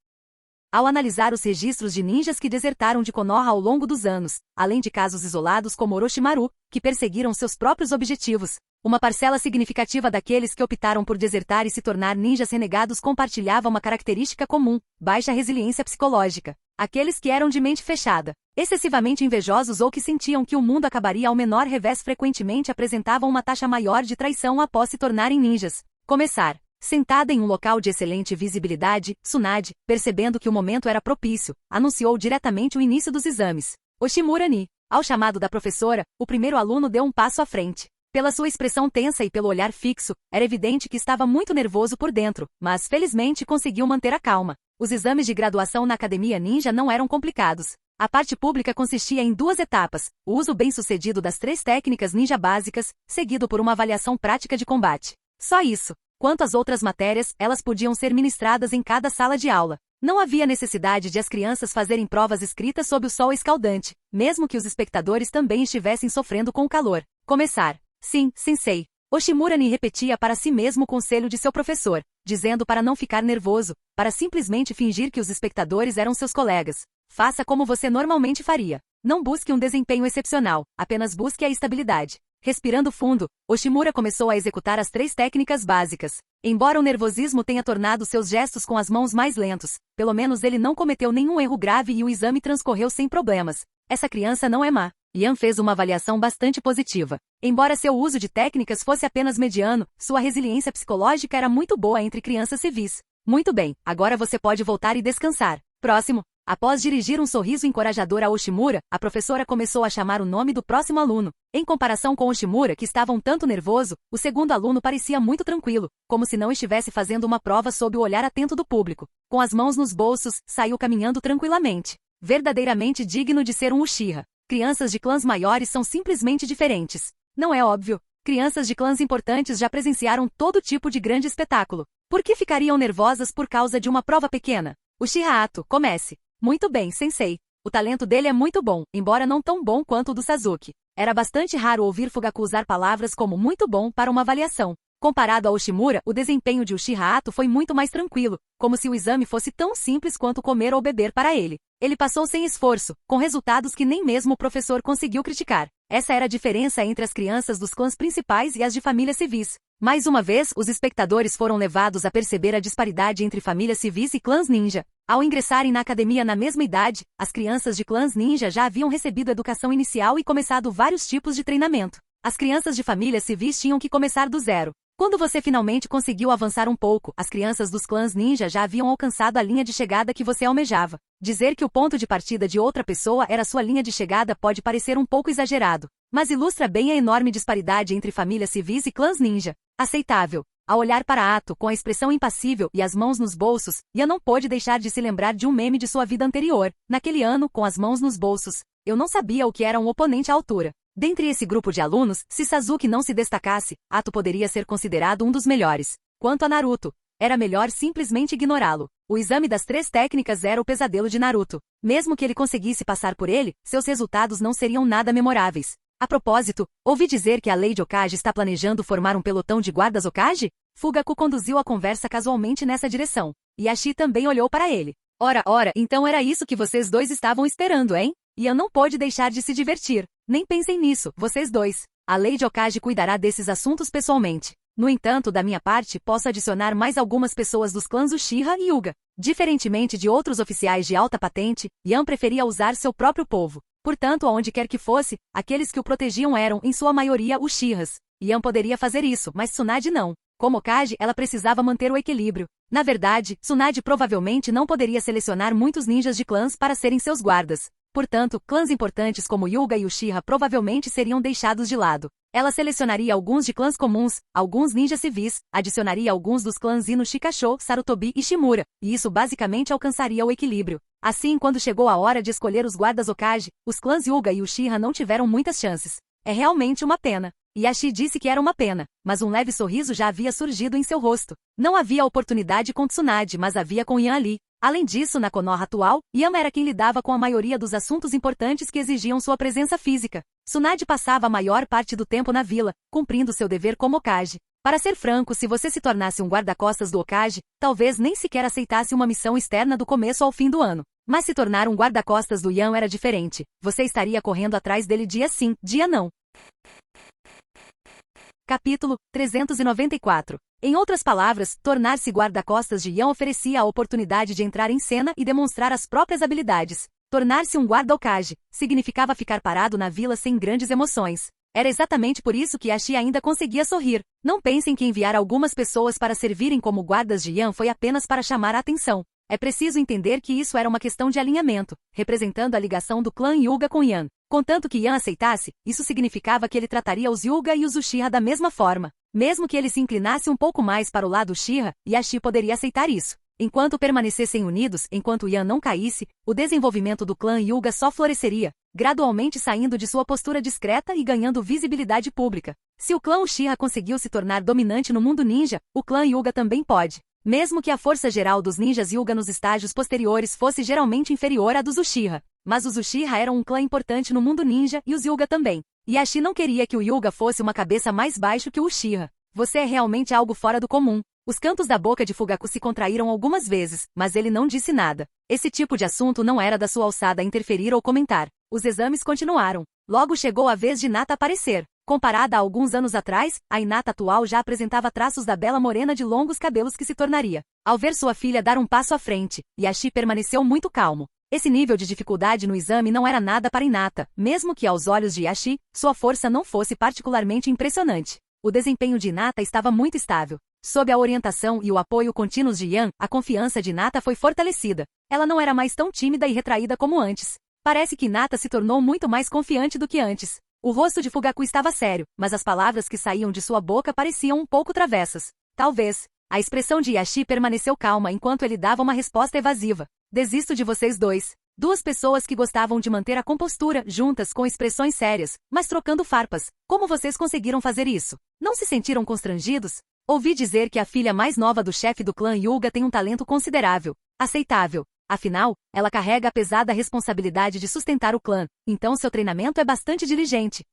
Ao analisar os registros de ninjas que desertaram de Konoha ao longo dos anos, além de casos isolados como Orochimaru, que perseguiram seus próprios objetivos, uma parcela significativa daqueles que optaram por desertar e se tornar ninjas renegados compartilhava uma característica comum: baixa resiliência psicológica. Aqueles que eram de mente fechada, excessivamente invejosos ou que sentiam que o mundo acabaria ao menor revés frequentemente apresentavam uma taxa maior de traição após se tornarem ninjas. Começar. Sentada em um local de excelente visibilidade, Tsunade, percebendo que o momento era propício, anunciou diretamente o início dos exames. Oshimura Ni. Ao chamado da professora, o primeiro aluno deu um passo à frente. Pela sua expressão tensa e pelo olhar fixo, era evidente que estava muito nervoso por dentro, mas felizmente conseguiu manter a calma. Os exames de graduação na Academia Ninja não eram complicados. A parte pública consistia em 2 etapas: o uso bem-sucedido das 3 técnicas ninja básicas, seguido por uma avaliação prática de combate. Só isso. Quanto às outras matérias, elas podiam ser ministradas em cada sala de aula. Não havia necessidade de as crianças fazerem provas escritas sob o sol escaldante, mesmo que os espectadores também estivessem sofrendo com o calor. Começar. Sim, sensei. Oshimura Ni repetia para si mesmo o conselho de seu professor, dizendo para não ficar nervoso, para simplesmente fingir que os espectadores eram seus colegas. Faça como você normalmente faria. Não busque um desempenho excepcional, apenas busque a estabilidade. Respirando fundo, Oshimura começou a executar as 3 técnicas básicas. Embora o nervosismo tenha tornado seus gestos com as mãos mais lentos, pelo menos ele não cometeu nenhum erro grave e o exame transcorreu sem problemas. Essa criança não é má. Yan fez uma avaliação bastante positiva. Embora seu uso de técnicas fosse apenas mediano, sua resiliência psicológica era muito boa entre crianças civis. Muito bem, agora você pode voltar e descansar. Próximo. Após dirigir um sorriso encorajador a Oshimura, a professora começou a chamar o nome do próximo aluno. Em comparação com Oshimura, que estava um tanto nervoso, o segundo aluno parecia muito tranquilo, como se não estivesse fazendo uma prova sob o olhar atento do público. Com as mãos nos bolsos, saiu caminhando tranquilamente. Verdadeiramente digno de ser um Uchiha. Crianças de clãs maiores são simplesmente diferentes. Não é óbvio? Crianças de clãs importantes já presenciaram todo tipo de grande espetáculo. Por que ficariam nervosas por causa de uma prova pequena? Uchiha Ato, comece. Muito bem, sensei. O talento dele é muito bom, embora não tão bom quanto o do Sasuke. Era bastante raro ouvir Fugaku usar palavras como muito bom para uma avaliação. Comparado a Oshimura, o desempenho de Uchiha Ato foi muito mais tranquilo, como se o exame fosse tão simples quanto comer ou beber para ele. Ele passou sem esforço, com resultados que nem mesmo o professor conseguiu criticar. Essa era a diferença entre as crianças dos clãs principais e as de famílias civis. Mais uma vez, os espectadores foram levados a perceber a disparidade entre famílias civis e clãs ninja. Ao ingressarem na academia na mesma idade, as crianças de clãs ninja já haviam recebido educação inicial e começado vários tipos de treinamento. As crianças de famílias civis tinham que começar do zero. Quando você finalmente conseguiu avançar um pouco, as crianças dos clãs ninja já haviam alcançado a linha de chegada que você almejava. Dizer que o ponto de partida de outra pessoa era sua linha de chegada pode parecer um pouco exagerado, mas ilustra bem a enorme disparidade entre famílias civis e clãs ninja. Aceitável. Ao olhar para Ato com a expressão impassível e as mãos nos bolsos, Yan não pôde deixar de se lembrar de um meme de sua vida anterior. Naquele ano, com as mãos nos bolsos, eu não sabia o que era um oponente à altura. Dentre esse grupo de alunos, se Sasuke não se destacasse, Ato poderia ser considerado um dos melhores. Quanto a Naruto, era melhor simplesmente ignorá-lo. O exame das 3 técnicas era o pesadelo de Naruto. Mesmo que ele conseguisse passar por ele, seus resultados não seriam nada memoráveis. A propósito, ouvi dizer que a Lady Hokage está planejando formar um pelotão de guardas Hokage? Fugaku conduziu a conversa casualmente nessa direção. Yashi também olhou para ele. Ora, então era isso que vocês dois estavam esperando, hein? Yan não pôde deixar de se divertir. Nem pensem nisso, vocês dois. A Lady Hokage cuidará desses assuntos pessoalmente. No entanto, da minha parte, posso adicionar mais algumas pessoas dos clãs Uchiha e Hyuga. Diferentemente de outros oficiais de alta patente, Yan preferia usar seu próprio povo. Portanto, aonde quer que fosse, aqueles que o protegiam eram, em sua maioria, Uchihas. Yan poderia fazer isso, mas Tsunade não. Como Hokage, ela precisava manter o equilíbrio. Na verdade, Tsunade provavelmente não poderia selecionar muitos ninjas de clãs para serem seus guardas. Portanto, clãs importantes como Hyuga e Uchiha provavelmente seriam deixados de lado. Ela selecionaria alguns de clãs comuns, alguns ninjas civis, adicionaria alguns dos clãs Ino Shikasho, Sarutobi e Shimura, e isso basicamente alcançaria o equilíbrio. Assim, quando chegou a hora de escolher os guardas Hokage, os clãs Hyuga e Uchiha não tiveram muitas chances. É realmente uma pena. Yashi disse que era uma pena, mas um leve sorriso já havia surgido em seu rosto. Não havia oportunidade com Tsunade, mas havia com Yan ali. Além disso, na Konoha atual, Yan era quem lidava com a maioria dos assuntos importantes que exigiam sua presença física. Tsunade passava a maior parte do tempo na vila, cumprindo seu dever como Hokage. Para ser franco, se você se tornasse um guarda-costas do Hokage, talvez nem sequer aceitasse uma missão externa do começo ao fim do ano. Mas se tornar um guarda-costas do Yan era diferente. Você estaria correndo atrás dele dia sim, dia não. Capítulo 394. Em outras palavras, tornar-se guarda-costas de Yan oferecia a oportunidade de entrar em cena e demonstrar as próprias habilidades. Tornar-se um guarda Hokage significava ficar parado na vila sem grandes emoções. Era exatamente por isso que Yashi ainda conseguia sorrir. Não pensem que enviar algumas pessoas para servirem como guardas de Yan foi apenas para chamar a atenção. É preciso entender que isso era uma questão de alinhamento, representando a ligação do clã Hyuga com Yan. Contanto que Yan aceitasse, isso significava que ele trataria os Hyuga e os Uchiha da mesma forma. Mesmo que ele se inclinasse um pouco mais para o lado Uchiha, Yashi poderia aceitar isso. Enquanto permanecessem unidos, enquanto Yan não caísse, o desenvolvimento do clã Hyuga só floresceria, gradualmente saindo de sua postura discreta e ganhando visibilidade pública. Se o clã Uchiha conseguiu se tornar dominante no mundo ninja, o clã Hyuga também pode. Mesmo que a força geral dos ninjas Hyuga nos estágios posteriores fosse geralmente inferior à dos Uchiha. Mas os Uchiha eram um clã importante no mundo ninja e os Hyuga também. Yashi não queria que o Hyuga fosse uma cabeça mais baixo que o Uchiha. Você é realmente algo fora do comum. Os cantos da boca de Fugaku se contraíram algumas vezes, mas ele não disse nada. Esse tipo de assunto não era da sua alçada a interferir ou comentar. Os exames continuaram. Logo chegou a vez de Hinata aparecer. Comparada a alguns anos atrás, a Hinata atual já apresentava traços da bela morena de longos cabelos que se tornaria. Ao ver sua filha dar um passo à frente, Yashi permaneceu muito calmo. Esse nível de dificuldade no exame não era nada para Hinata, mesmo que aos olhos de Yashi, sua força não fosse particularmente impressionante. O desempenho de Hinata estava muito estável. Sob a orientação e o apoio contínuos de Yan, a confiança de Hinata foi fortalecida. Ela não era mais tão tímida e retraída como antes. Parece que Hinata se tornou muito mais confiante do que antes. O rosto de Fugaku estava sério, mas as palavras que saíam de sua boca pareciam um pouco travessas. Talvez. A expressão de Yashi permaneceu calma enquanto ele dava uma resposta evasiva. Desisto de vocês dois. Duas pessoas que gostavam de manter a compostura, juntas com expressões sérias, mas trocando farpas. Como vocês conseguiram fazer isso? Não se sentiram constrangidos? Ouvi dizer que a filha mais nova do chefe do clã Hyuga tem um talento considerável. Aceitável. Afinal, ela carrega a pesada responsabilidade de sustentar o clã, então seu treinamento é bastante diligente.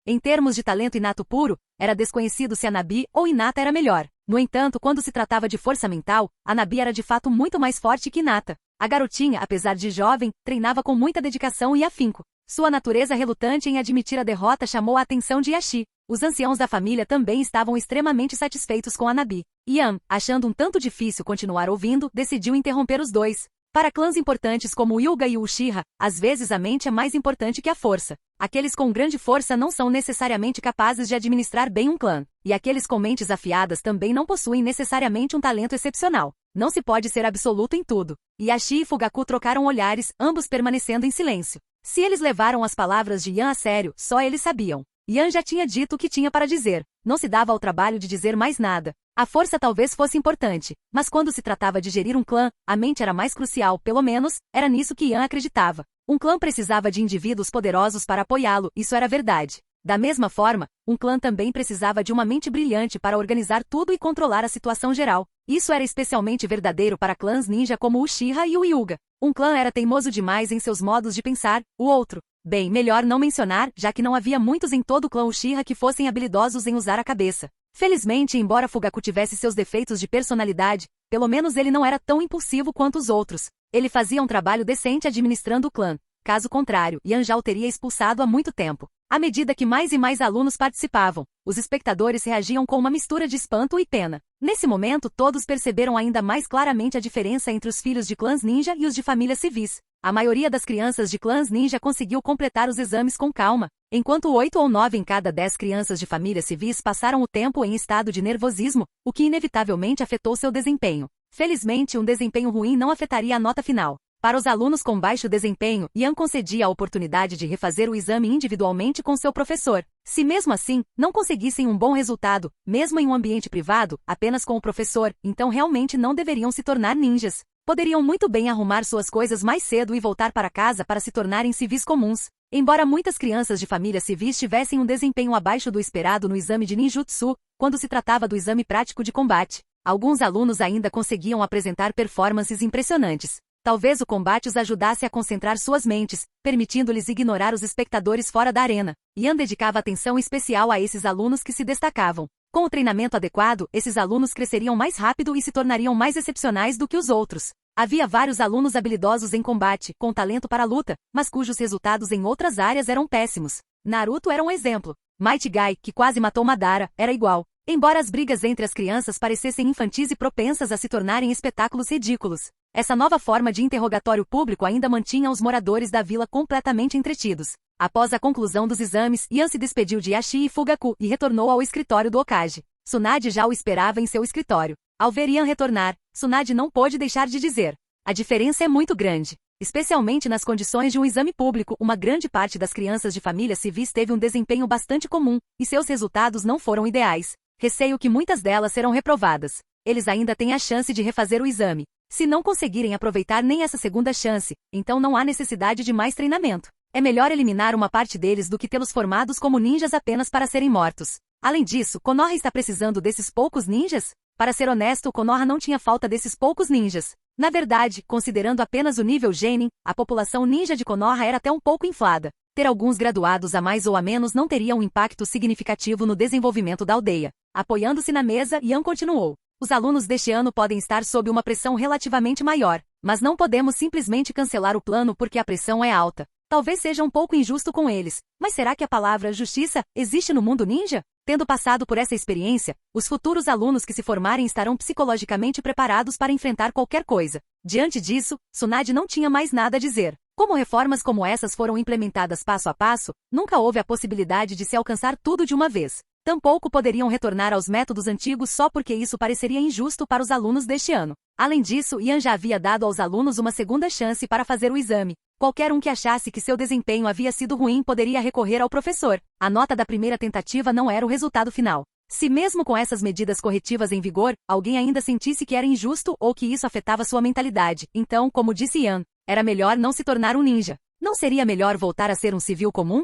Em termos de talento inato puro, era desconhecido se a Nabi ou Hinata era melhor. No entanto, quando se tratava de força mental, a Nabi era de fato muito mais forte que Hinata. A garotinha, apesar de jovem, treinava com muita dedicação e afinco. Sua natureza relutante em admitir a derrota chamou a atenção de Yashi. Os anciãos da família também estavam extremamente satisfeitos com a Nabi. Yan, achando um tanto difícil continuar ouvindo, decidiu interromper os dois. Para clãs importantes como o Hyuga e o Uchiha, às vezes a mente é mais importante que a força. Aqueles com grande força não são necessariamente capazes de administrar bem um clã. E aqueles com mentes afiadas também não possuem necessariamente um talento excepcional. Não se pode ser absoluto em tudo. Yashi e Fugaku trocaram olhares, ambos permanecendo em silêncio. Se eles levaram as palavras de Yan a sério, só eles sabiam. Yan já tinha dito o que tinha para dizer. Não se dava ao trabalho de dizer mais nada. A força talvez fosse importante, mas quando se tratava de gerir um clã, a mente era mais crucial, pelo menos, era nisso que Yan acreditava. Um clã precisava de indivíduos poderosos para apoiá-lo, isso era verdade. Da mesma forma, um clã também precisava de uma mente brilhante para organizar tudo e controlar a situação geral. Isso era especialmente verdadeiro para clãs ninja como o Uchiha e o Hyuga. Um clã era teimoso demais em seus modos de pensar, o outro. Bem, melhor não mencionar, já que não havia muitos em todo o clã Uchiha que fossem habilidosos em usar a cabeça. Felizmente, embora Fugaku tivesse seus defeitos de personalidade, pelo menos ele não era tão impulsivo quanto os outros. Ele fazia um trabalho decente administrando o clã. Caso contrário, Yan já o teria expulsado há muito tempo. À medida que mais e mais alunos participavam, os espectadores reagiam com uma mistura de espanto e pena. Nesse momento, todos perceberam ainda mais claramente a diferença entre os filhos de clãs ninja e os de famílias civis. A maioria das crianças de clãs ninja conseguiu completar os exames com calma, enquanto 8 ou 9 em cada 10 crianças de famílias civis passaram o tempo em estado de nervosismo, o que inevitavelmente afetou seu desempenho. Felizmente, um desempenho ruim não afetaria a nota final. Para os alunos com baixo desempenho, Yan concedia a oportunidade de refazer o exame individualmente com seu professor. Se mesmo assim, não conseguissem um bom resultado, mesmo em um ambiente privado, apenas com o professor, então realmente não deveriam se tornar ninjas. Poderiam muito bem arrumar suas coisas mais cedo e voltar para casa para se tornarem civis comuns. Embora muitas crianças de famílias civis tivessem um desempenho abaixo do esperado no exame de ninjutsu, quando se tratava do exame prático de combate, alguns alunos ainda conseguiam apresentar performances impressionantes. Talvez o combate os ajudasse a concentrar suas mentes, permitindo-lhes ignorar os espectadores fora da arena. Yan dedicava atenção especial a esses alunos que se destacavam. Com o treinamento adequado, esses alunos cresceriam mais rápido e se tornariam mais excepcionais do que os outros. Havia vários alunos habilidosos em combate, com talento para a luta, mas cujos resultados em outras áreas eram péssimos. Naruto era um exemplo. Might Guy, que quase matou Madara, era igual. Embora as brigas entre as crianças parecessem infantis e propensas a se tornarem espetáculos ridículos, essa nova forma de interrogatório público ainda mantinha os moradores da vila completamente entretidos. Após a conclusão dos exames, Yan se despediu de Yashi e Fugaku e retornou ao escritório do Hokage. Tsunade já o esperava em seu escritório. Ao ver Yan retornar, Tsunade não pôde deixar de dizer: a diferença é muito grande. Especialmente nas condições de um exame público, uma grande parte das crianças de famílias civis teve um desempenho bastante comum, e seus resultados não foram ideais. Receio que muitas delas serão reprovadas. Eles ainda têm a chance de refazer o exame. Se não conseguirem aproveitar nem essa segunda chance, então não há necessidade de mais treinamento. É melhor eliminar uma parte deles do que tê-los formados como ninjas apenas para serem mortos. Além disso, Konoha está precisando desses poucos ninjas? Para ser honesto, Konoha não tinha falta desses poucos ninjas. Na verdade, considerando apenas o nível Genin, a população ninja de Konoha era até um pouco inflada. Ter alguns graduados a mais ou a menos não teria um impacto significativo no desenvolvimento da aldeia. Apoiando-se na mesa, Yan continuou: os alunos deste ano podem estar sob uma pressão relativamente maior, mas não podemos simplesmente cancelar o plano porque a pressão é alta. Talvez seja um pouco injusto com eles, mas será que a palavra justiça existe no mundo ninja? Tendo passado por essa experiência, os futuros alunos que se formarem estarão psicologicamente preparados para enfrentar qualquer coisa. Diante disso, Tsunade não tinha mais nada a dizer. Como reformas como essas foram implementadas passo a passo, nunca houve a possibilidade de se alcançar tudo de uma vez. Tampouco poderiam retornar aos métodos antigos só porque isso pareceria injusto para os alunos deste ano. Além disso, Yan já havia dado aos alunos uma segunda chance para fazer o exame. Qualquer um que achasse que seu desempenho havia sido ruim poderia recorrer ao professor. A nota da primeira tentativa não era o resultado final. Se mesmo com essas medidas corretivas em vigor, alguém ainda sentisse que era injusto ou que isso afetava sua mentalidade, então, como disse Yan, era melhor não se tornar um ninja. Não seria melhor voltar a ser um civil comum?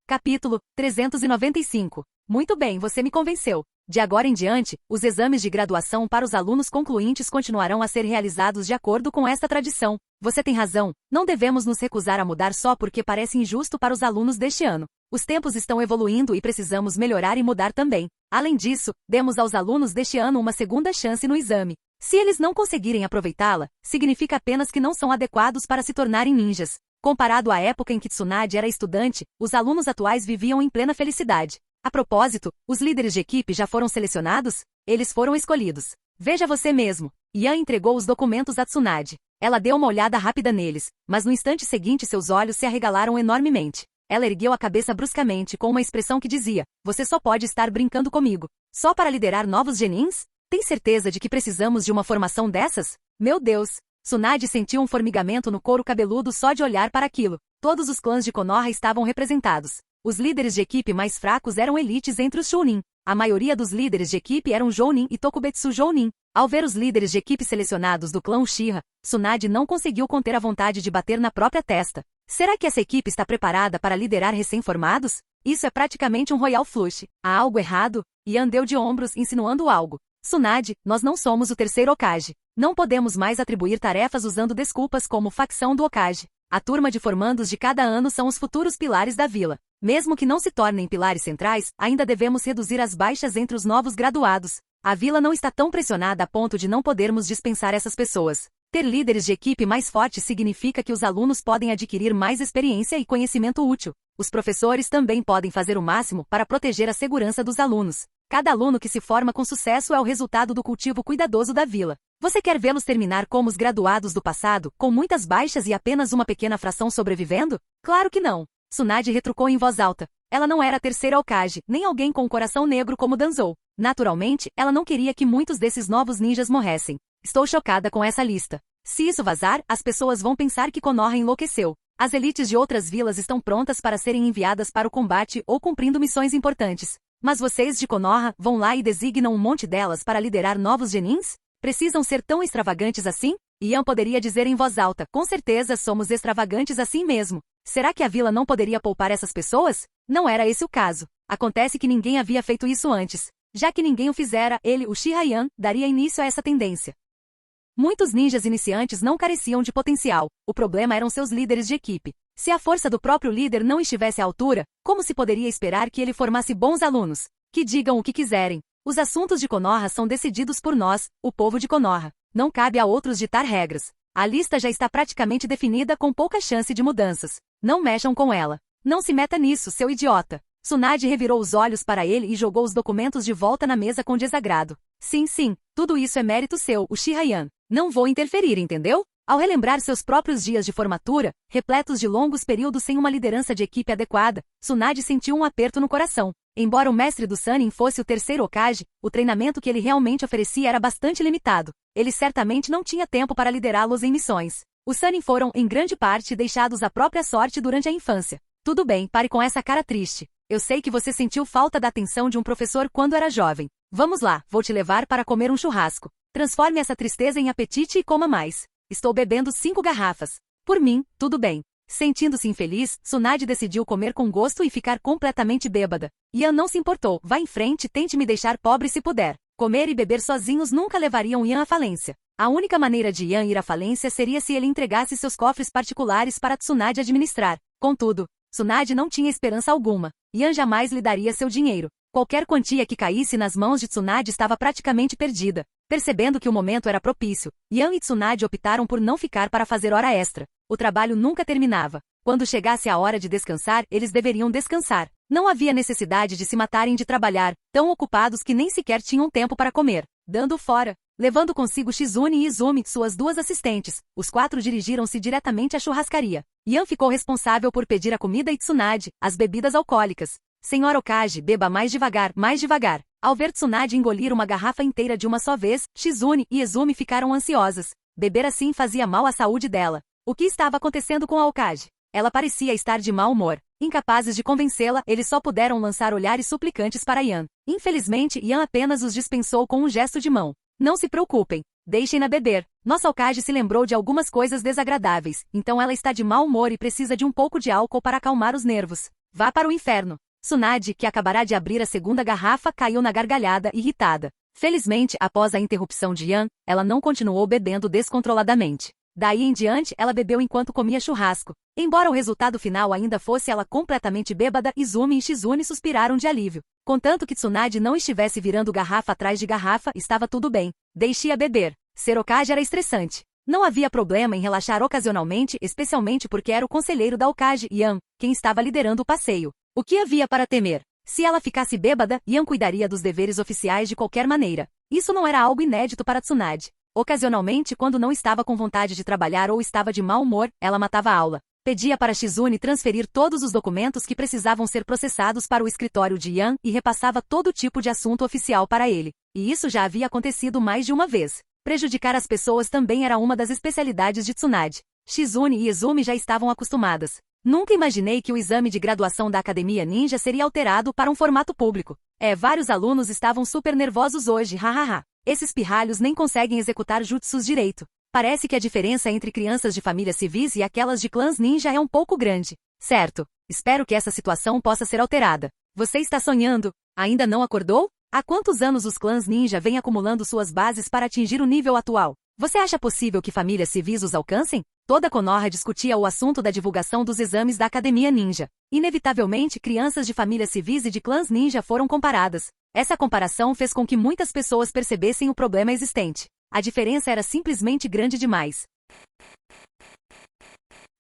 Capítulo 395. Muito bem, você me convenceu. De agora em diante, os exames de graduação para os alunos concluintes continuarão a ser realizados de acordo com esta tradição. Você tem razão, não devemos nos recusar a mudar só porque parece injusto para os alunos deste ano. Os tempos estão evoluindo e precisamos melhorar e mudar também. Além disso, demos aos alunos deste ano uma segunda chance no exame. Se eles não conseguirem aproveitá-la, significa apenas que não são adequados para se tornarem ninjas. Comparado à época em que Tsunade era estudante, os alunos atuais viviam em plena felicidade. A propósito, os líderes de equipe já foram selecionados? Eles foram escolhidos. Veja você mesmo. Yan entregou os documentos a Tsunade. Ela deu uma olhada rápida neles, mas no instante seguinte seus olhos se arregalaram enormemente. Ela ergueu a cabeça bruscamente com uma expressão que dizia: você só pode estar brincando comigo. Só para liderar novos genins? Tem certeza de que precisamos de uma formação dessas? Meu Deus! Tsunade sentiu um formigamento no couro cabeludo só de olhar para aquilo. Todos os clãs de Konoha estavam representados. Os líderes de equipe mais fracos eram elites entre os Chunin. A maioria dos líderes de equipe eram Jounin e Tokubetsu Jounin. Ao ver os líderes de equipe selecionados do clã Uchiha, Tsunade não conseguiu conter a vontade de bater na própria testa. Será que essa equipe está preparada para liderar recém-formados? Isso é praticamente um Royal Flush. Há algo errado? Yan deu de ombros, insinuando algo. Tsunade, nós não somos o terceiro Hokage. Não podemos mais atribuir tarefas usando desculpas como facção do Hokage. A turma de formandos de cada ano são os futuros pilares da vila. Mesmo que não se tornem pilares centrais, ainda devemos reduzir as baixas entre os novos graduados. A vila não está tão pressionada a ponto de não podermos dispensar essas pessoas. Ter líderes de equipe mais fortes significa que os alunos podem adquirir mais experiência e conhecimento útil. Os professores também podem fazer o máximo para proteger a segurança dos alunos. Cada aluno que se forma com sucesso é o resultado do cultivo cuidadoso da vila. Você quer vê-los terminar como os graduados do passado, com muitas baixas e apenas uma pequena fração sobrevivendo? Claro que não. Tsunade retrucou em voz alta. Ela não era a terceira Hokage, nem alguém com um coração negro como Danzou. Naturalmente, ela não queria que muitos desses novos ninjas morressem. Estou chocada com essa lista. Se isso vazar, as pessoas vão pensar que Konoha enlouqueceu. As elites de outras vilas estão prontas para serem enviadas para o combate ou cumprindo missões importantes. Mas vocês de Konoha vão lá e designam um monte delas para liderar novos genins? Precisam ser tão extravagantes assim? Yan poderia dizer em voz alta, com certeza somos extravagantes assim mesmo. Será que a vila não poderia poupar essas pessoas? Não era esse o caso. Acontece que ninguém havia feito isso antes. Já que ninguém o fizera, ele, Uchiha Yan, daria início a essa tendência. Muitos ninjas iniciantes não careciam de potencial. O problema eram seus líderes de equipe. Se a força do próprio líder não estivesse à altura, como se poderia esperar que ele formasse bons alunos? Que digam o que quiserem. Os assuntos de Konoha são decididos por nós, o povo de Konoha. Não cabe a outros ditar regras. A lista já está praticamente definida com pouca chance de mudanças. Não mexam com ela. Não se meta nisso, seu idiota. Tsunade revirou os olhos para ele e jogou os documentos de volta na mesa com desagrado. Sim, tudo isso é mérito seu, Uchiha Yan. Não vou interferir, entendeu? Ao relembrar seus próprios dias de formatura, repletos de longos períodos sem uma liderança de equipe adequada, Tsunade sentiu um aperto no coração. Embora o mestre do Sannin fosse o terceiro Hokage, o treinamento que ele realmente oferecia era bastante limitado. Ele certamente não tinha tempo para liderá-los em missões. Os Sannin foram, em grande parte, deixados à própria sorte durante a infância. Tudo bem, pare com essa cara triste. Eu sei que você sentiu falta da atenção de um professor quando era jovem. Vamos lá, vou te levar para comer um churrasco. Transforme essa tristeza em apetite e coma mais. Estou bebendo 5 garrafas. Por mim, tudo bem. Sentindo-se infeliz, Tsunade decidiu comer com gosto e ficar completamente bêbada. Yan não se importou. Vá em frente e tente me deixar pobre se puder. Comer e beber sozinhos nunca levariam Yan à falência. A única maneira de Yan ir à falência seria se ele entregasse seus cofres particulares para Tsunade administrar. Contudo, Tsunade não tinha esperança alguma. Yan jamais lhe daria seu dinheiro. Qualquer quantia que caísse nas mãos de Tsunade estava praticamente perdida. Percebendo que o momento era propício, Yan e Tsunade optaram por não ficar para fazer hora extra. O trabalho nunca terminava. Quando chegasse a hora de descansar, eles deveriam descansar. Não havia necessidade de se matarem de trabalhar, tão ocupados que nem sequer tinham tempo para comer. Dando fora, levando consigo Shizune e Izumi, suas 2 assistentes, os 4 dirigiram-se diretamente à churrascaria. Yan ficou responsável por pedir a comida e Tsunade, as bebidas alcoólicas. Senhor Hokage, beba mais devagar, mais devagar. Ao ver Tsunade engolir uma garrafa inteira de uma só vez, Shizune e Izumi ficaram ansiosas. Beber assim fazia mal à saúde dela. O que estava acontecendo com a Hokage? Ela parecia estar de mau humor. Incapazes de convencê-la, eles só puderam lançar olhares suplicantes para Yan. Infelizmente, Yan apenas os dispensou com um gesto de mão. Não se preocupem. Deixem-na beber. Nossa Hokage se lembrou de algumas coisas desagradáveis, então ela está de mau humor e precisa de um pouco de álcool para acalmar os nervos. Vá para o inferno. Tsunade, que acabará de abrir a segunda garrafa, caiu na gargalhada, irritada. Felizmente, após a interrupção de Yan, ela não continuou bebendo descontroladamente. Daí em diante, ela bebeu enquanto comia churrasco. Embora o resultado final ainda fosse ela completamente bêbada, Izumi e Shizune suspiraram de alívio. Contanto que Tsunade não estivesse virando garrafa atrás de garrafa, estava tudo bem. Deixe-a beber. Ser Hokage era estressante. Não havia problema em relaxar ocasionalmente, especialmente porque era o conselheiro da Hokage, Yan, quem estava liderando o passeio. O que havia para temer? Se ela ficasse bêbada, Yan cuidaria dos deveres oficiais de qualquer maneira. Isso não era algo inédito para Tsunade. Ocasionalmente, quando não estava com vontade de trabalhar ou estava de mau humor, ela matava a aula. Pedia para Shizune transferir todos os documentos que precisavam ser processados para o escritório de Yan e repassava todo tipo de assunto oficial para ele. E isso já havia acontecido mais de uma vez. Prejudicar as pessoas também era uma das especialidades de Tsunade. Shizune e Izumi já estavam acostumadas. Nunca imaginei que o exame de graduação da Academia Ninja seria alterado para um formato público. Vários alunos estavam super nervosos hoje, hahaha. Esses pirralhos nem conseguem executar jutsus direito. Parece que a diferença entre crianças de famílias civis e aquelas de clãs ninja é um pouco grande. Certo. Espero que essa situação possa ser alterada. Você está sonhando? Ainda não acordou? Há quantos anos os clãs ninja vêm acumulando suas bases para atingir o nível atual? Você acha possível que famílias civis os alcancem? Toda Konoha discutia o assunto da divulgação dos exames da Academia Ninja. Inevitavelmente, crianças de famílias civis e de clãs ninja foram comparadas. Essa comparação fez com que muitas pessoas percebessem o problema existente. A diferença era simplesmente grande demais.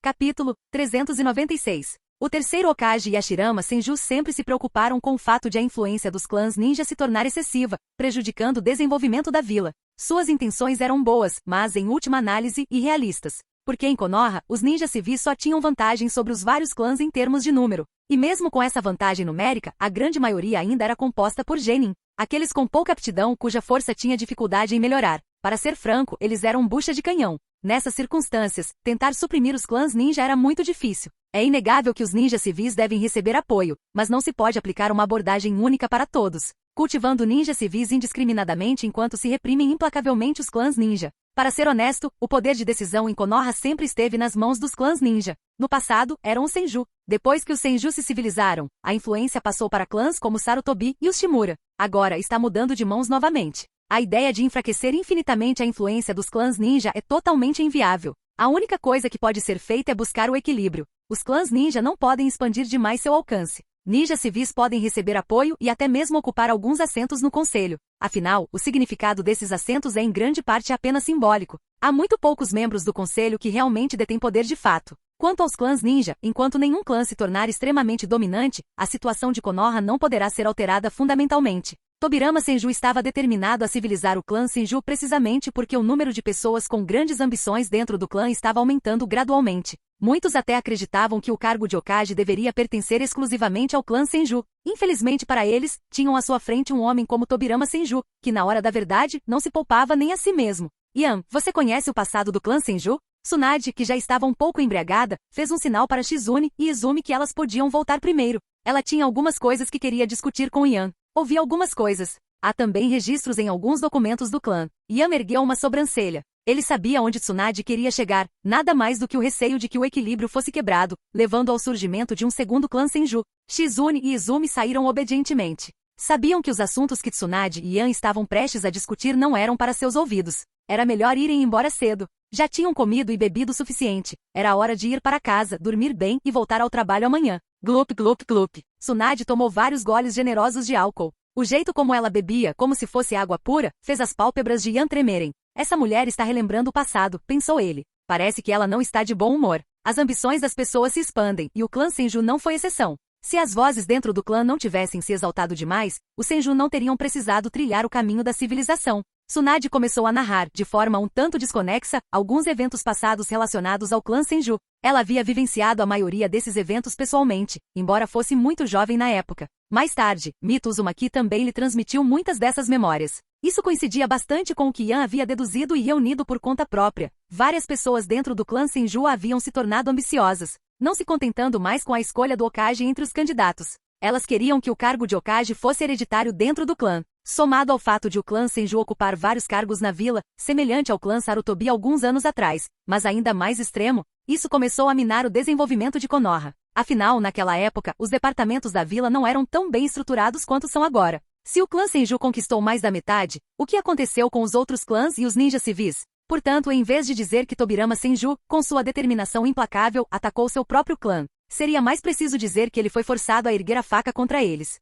Capítulo 396. O terceiro Hokage e Hashirama Senju sempre se preocuparam com o fato de a influência dos clãs ninja se tornar excessiva, prejudicando o desenvolvimento da vila. Suas intenções eram boas, mas, em última análise, irrealistas. Porque em Konoha, os ninjas civis só tinham vantagem sobre os vários clãs em termos de número. E mesmo com essa vantagem numérica, a grande maioria ainda era composta por genin, aqueles com pouca aptidão cuja força tinha dificuldade em melhorar. Para ser franco, eles eram bucha de canhão. Nessas circunstâncias, tentar suprimir os clãs ninja era muito difícil. É inegável que os ninjas civis devem receber apoio, mas não se pode aplicar uma abordagem única para todos, cultivando ninjas civis indiscriminadamente enquanto se reprimem implacavelmente os clãs ninja. Para ser honesto, o poder de decisão em Konoha sempre esteve nas mãos dos clãs ninja. No passado, eram os Senju. Depois que os Senju se civilizaram, a influência passou para clãs como Sarutobi e os Shimura. Agora está mudando de mãos novamente. A ideia de enfraquecer infinitamente a influência dos clãs ninja é totalmente inviável. A única coisa que pode ser feita é buscar o equilíbrio. Os clãs ninja não podem expandir demais seu alcance. Ninjas civis podem receber apoio e até mesmo ocupar alguns assentos no conselho. Afinal, o significado desses assentos é em grande parte apenas simbólico. Há muito poucos membros do conselho que realmente detêm poder de fato. Quanto aos clãs ninja, enquanto nenhum clã se tornar extremamente dominante, a situação de Konoha não poderá ser alterada fundamentalmente. Tobirama Senju estava determinado a civilizar o clã Senju precisamente porque o número de pessoas com grandes ambições dentro do clã estava aumentando gradualmente. Muitos até acreditavam que o cargo de Hokage deveria pertencer exclusivamente ao clã Senju. Infelizmente para eles, tinham à sua frente um homem como Tobirama Senju, que na hora da verdade, não se poupava nem a si mesmo. Yan, você conhece o passado do clã Senju? Tsunade, que já estava um pouco embriagada, fez um sinal para Shizune e Izumi que elas podiam voltar primeiro. Ela tinha algumas coisas que queria discutir com Yan. Ouvi algumas coisas. Há também registros em alguns documentos do clã. Yan ergueu uma sobrancelha. Ele sabia onde Tsunade queria chegar, nada mais do que o receio de que o equilíbrio fosse quebrado, levando ao surgimento de um segundo clã Senju. Shizune e Izumi saíram obedientemente. Sabiam que os assuntos que Tsunade e Yan estavam prestes a discutir não eram para seus ouvidos. Era melhor irem embora cedo. Já tinham comido e bebido o suficiente. Era hora de ir para casa, dormir bem e voltar ao trabalho amanhã. Glup, glup, glup. Tsunade tomou vários goles generosos de álcool. O jeito como ela bebia, como se fosse água pura, fez as pálpebras de Yan tremerem. Essa mulher está relembrando o passado, pensou ele. Parece que ela não está de bom humor. As ambições das pessoas se expandem, e o clã Senju não foi exceção. Se as vozes dentro do clã não tivessem se exaltado demais, os Senju não teriam precisado trilhar o caminho da civilização. Tsunade começou a narrar, de forma um tanto desconexa, alguns eventos passados relacionados ao clã Senju. Ela havia vivenciado a maioria desses eventos pessoalmente, embora fosse muito jovem na época. Mais tarde, Mito Uzumaki também lhe transmitiu muitas dessas memórias. Isso coincidia bastante com o que Yan havia deduzido e reunido por conta própria. Várias pessoas dentro do clã Senju haviam se tornado ambiciosas, não se contentando mais com a escolha do Hokage entre os candidatos. Elas queriam que o cargo de Hokage fosse hereditário dentro do clã. Somado ao fato de o clã Senju ocupar vários cargos na vila, semelhante ao clã Sarutobi alguns anos atrás, mas ainda mais extremo, isso começou a minar o desenvolvimento de Konoha. Afinal, naquela época, os departamentos da vila não eram tão bem estruturados quanto são agora. Se o clã Senju conquistou mais da metade, o que aconteceu com os outros clãs e os ninjas civis? Portanto, em vez de dizer que Tobirama Senju, com sua determinação implacável, atacou seu próprio clã, seria mais preciso dizer que ele foi forçado a erguer a faca contra eles.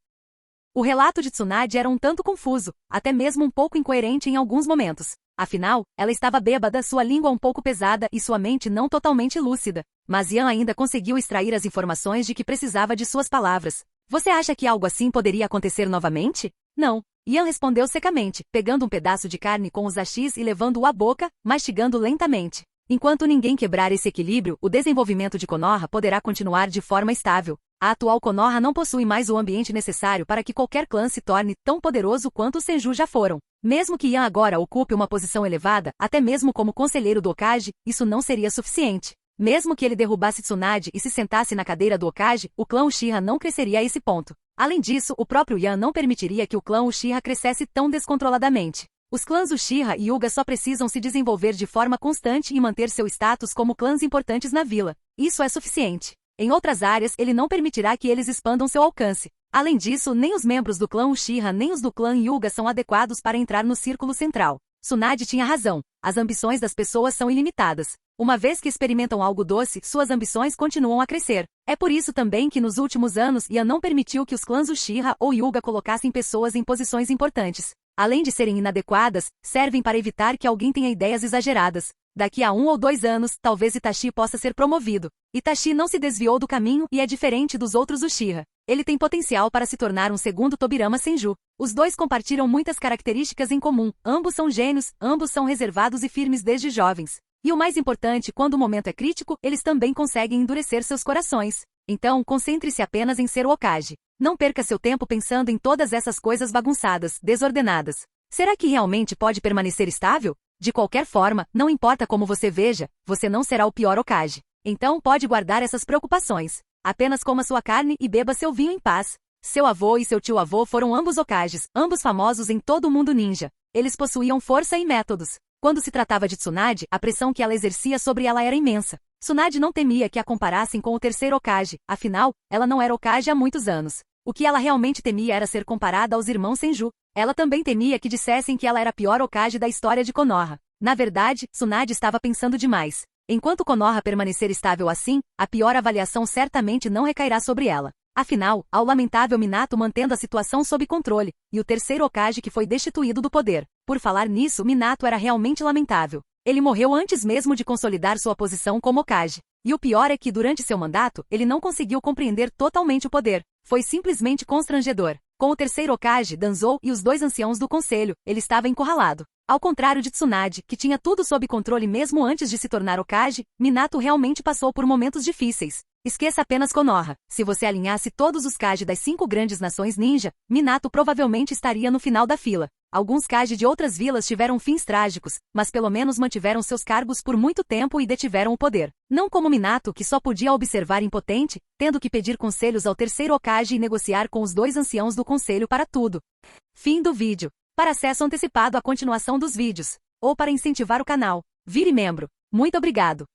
O relato de Tsunade era um tanto confuso, até mesmo um pouco incoerente em alguns momentos. Afinal, ela estava bêbada, sua língua um pouco pesada e sua mente não totalmente lúcida. Mas Yan ainda conseguiu extrair as informações de que precisava de suas palavras. Você acha que algo assim poderia acontecer novamente? Não. Yan respondeu secamente, pegando um pedaço de carne com os hashis e levando-o à boca, mastigando lentamente. Enquanto ninguém quebrar esse equilíbrio, o desenvolvimento de Konoha poderá continuar de forma estável. A atual Konoha não possui mais o ambiente necessário para que qualquer clã se torne tão poderoso quanto os Senju já foram. Mesmo que Yan agora ocupe uma posição elevada, até mesmo como conselheiro do Hokage, isso não seria suficiente. Mesmo que ele derrubasse Tsunade e se sentasse na cadeira do Hokage, o clã Uchiha não cresceria a esse ponto. Além disso, o próprio Yan não permitiria que o clã Uchiha crescesse tão descontroladamente. Os clãs Uchiha e Hyuga só precisam se desenvolver de forma constante e manter seu status como clãs importantes na vila. Isso é suficiente. Em outras áreas, ele não permitirá que eles expandam seu alcance. Além disso, nem os membros do clã Uchiha nem os do clã Hyuga são adequados para entrar no círculo central. Tsunade tinha razão. As ambições das pessoas são ilimitadas. Uma vez que experimentam algo doce, suas ambições continuam a crescer. É por isso também que nos últimos anos Yan não permitiu que os clãs Uchiha ou Hyuga colocassem pessoas em posições importantes. Além de serem inadequadas, servem para evitar que alguém tenha ideias exageradas. Daqui a 1 ou 2 anos, talvez Itachi possa ser promovido. Itachi não se desviou do caminho e é diferente dos outros Uchiha. Ele tem potencial para se tornar um segundo Tobirama Senju. Os dois compartilham muitas características em comum, ambos são gênios, ambos são reservados e firmes desde jovens. E o mais importante, quando o momento é crítico, eles também conseguem endurecer seus corações. Então, concentre-se apenas em ser o Hokage. Não perca seu tempo pensando em todas essas coisas bagunçadas, desordenadas. Será que realmente pode permanecer estável? De qualquer forma, não importa como você veja, você não será o pior Hokage. Então pode guardar essas preocupações. Apenas coma sua carne e beba seu vinho em paz. Seu avô e seu tio-avô foram ambos Hokages, ambos famosos em todo o mundo ninja. Eles possuíam força e métodos. Quando se tratava de Tsunade, a pressão que ela exercia sobre ela era imensa. Tsunade não temia que a comparassem com o terceiro Hokage, afinal, ela não era Hokage há muitos anos. O que ela realmente temia era ser comparada aos irmãos Senju. Ela também temia que dissessem que ela era a pior Hokage da história de Konoha. Na verdade, Tsunade estava pensando demais. Enquanto Konoha permanecer estável assim, a pior avaliação certamente não recairá sobre ela. Afinal, há o lamentável Minato mantendo a situação sob controle, e o terceiro Hokage que foi destituído do poder. Por falar nisso, Minato era realmente lamentável. Ele morreu antes mesmo de consolidar sua posição como Hokage. E o pior é que, durante seu mandato, ele não conseguiu compreender totalmente o poder. Foi simplesmente constrangedor. Com o terceiro Hokage, Danzou e os 2 anciãos do conselho, ele estava encurralado. Ao contrário de Tsunade, que tinha tudo sob controle mesmo antes de se tornar Hokage, Minato realmente passou por momentos difíceis. Esqueça apenas Konoha. Se você alinhasse todos os Kage das 5 grandes nações ninja, Minato provavelmente estaria no final da fila. Alguns Kage de outras vilas tiveram fins trágicos, mas pelo menos mantiveram seus cargos por muito tempo e detiveram o poder. Não como Minato, que só podia observar impotente, tendo que pedir conselhos ao terceiro Hokage e negociar com os 2 anciãos do conselho para tudo. Fim do vídeo. Para acesso antecipado à continuação dos vídeos, ou para incentivar o canal, vire membro. Muito obrigado.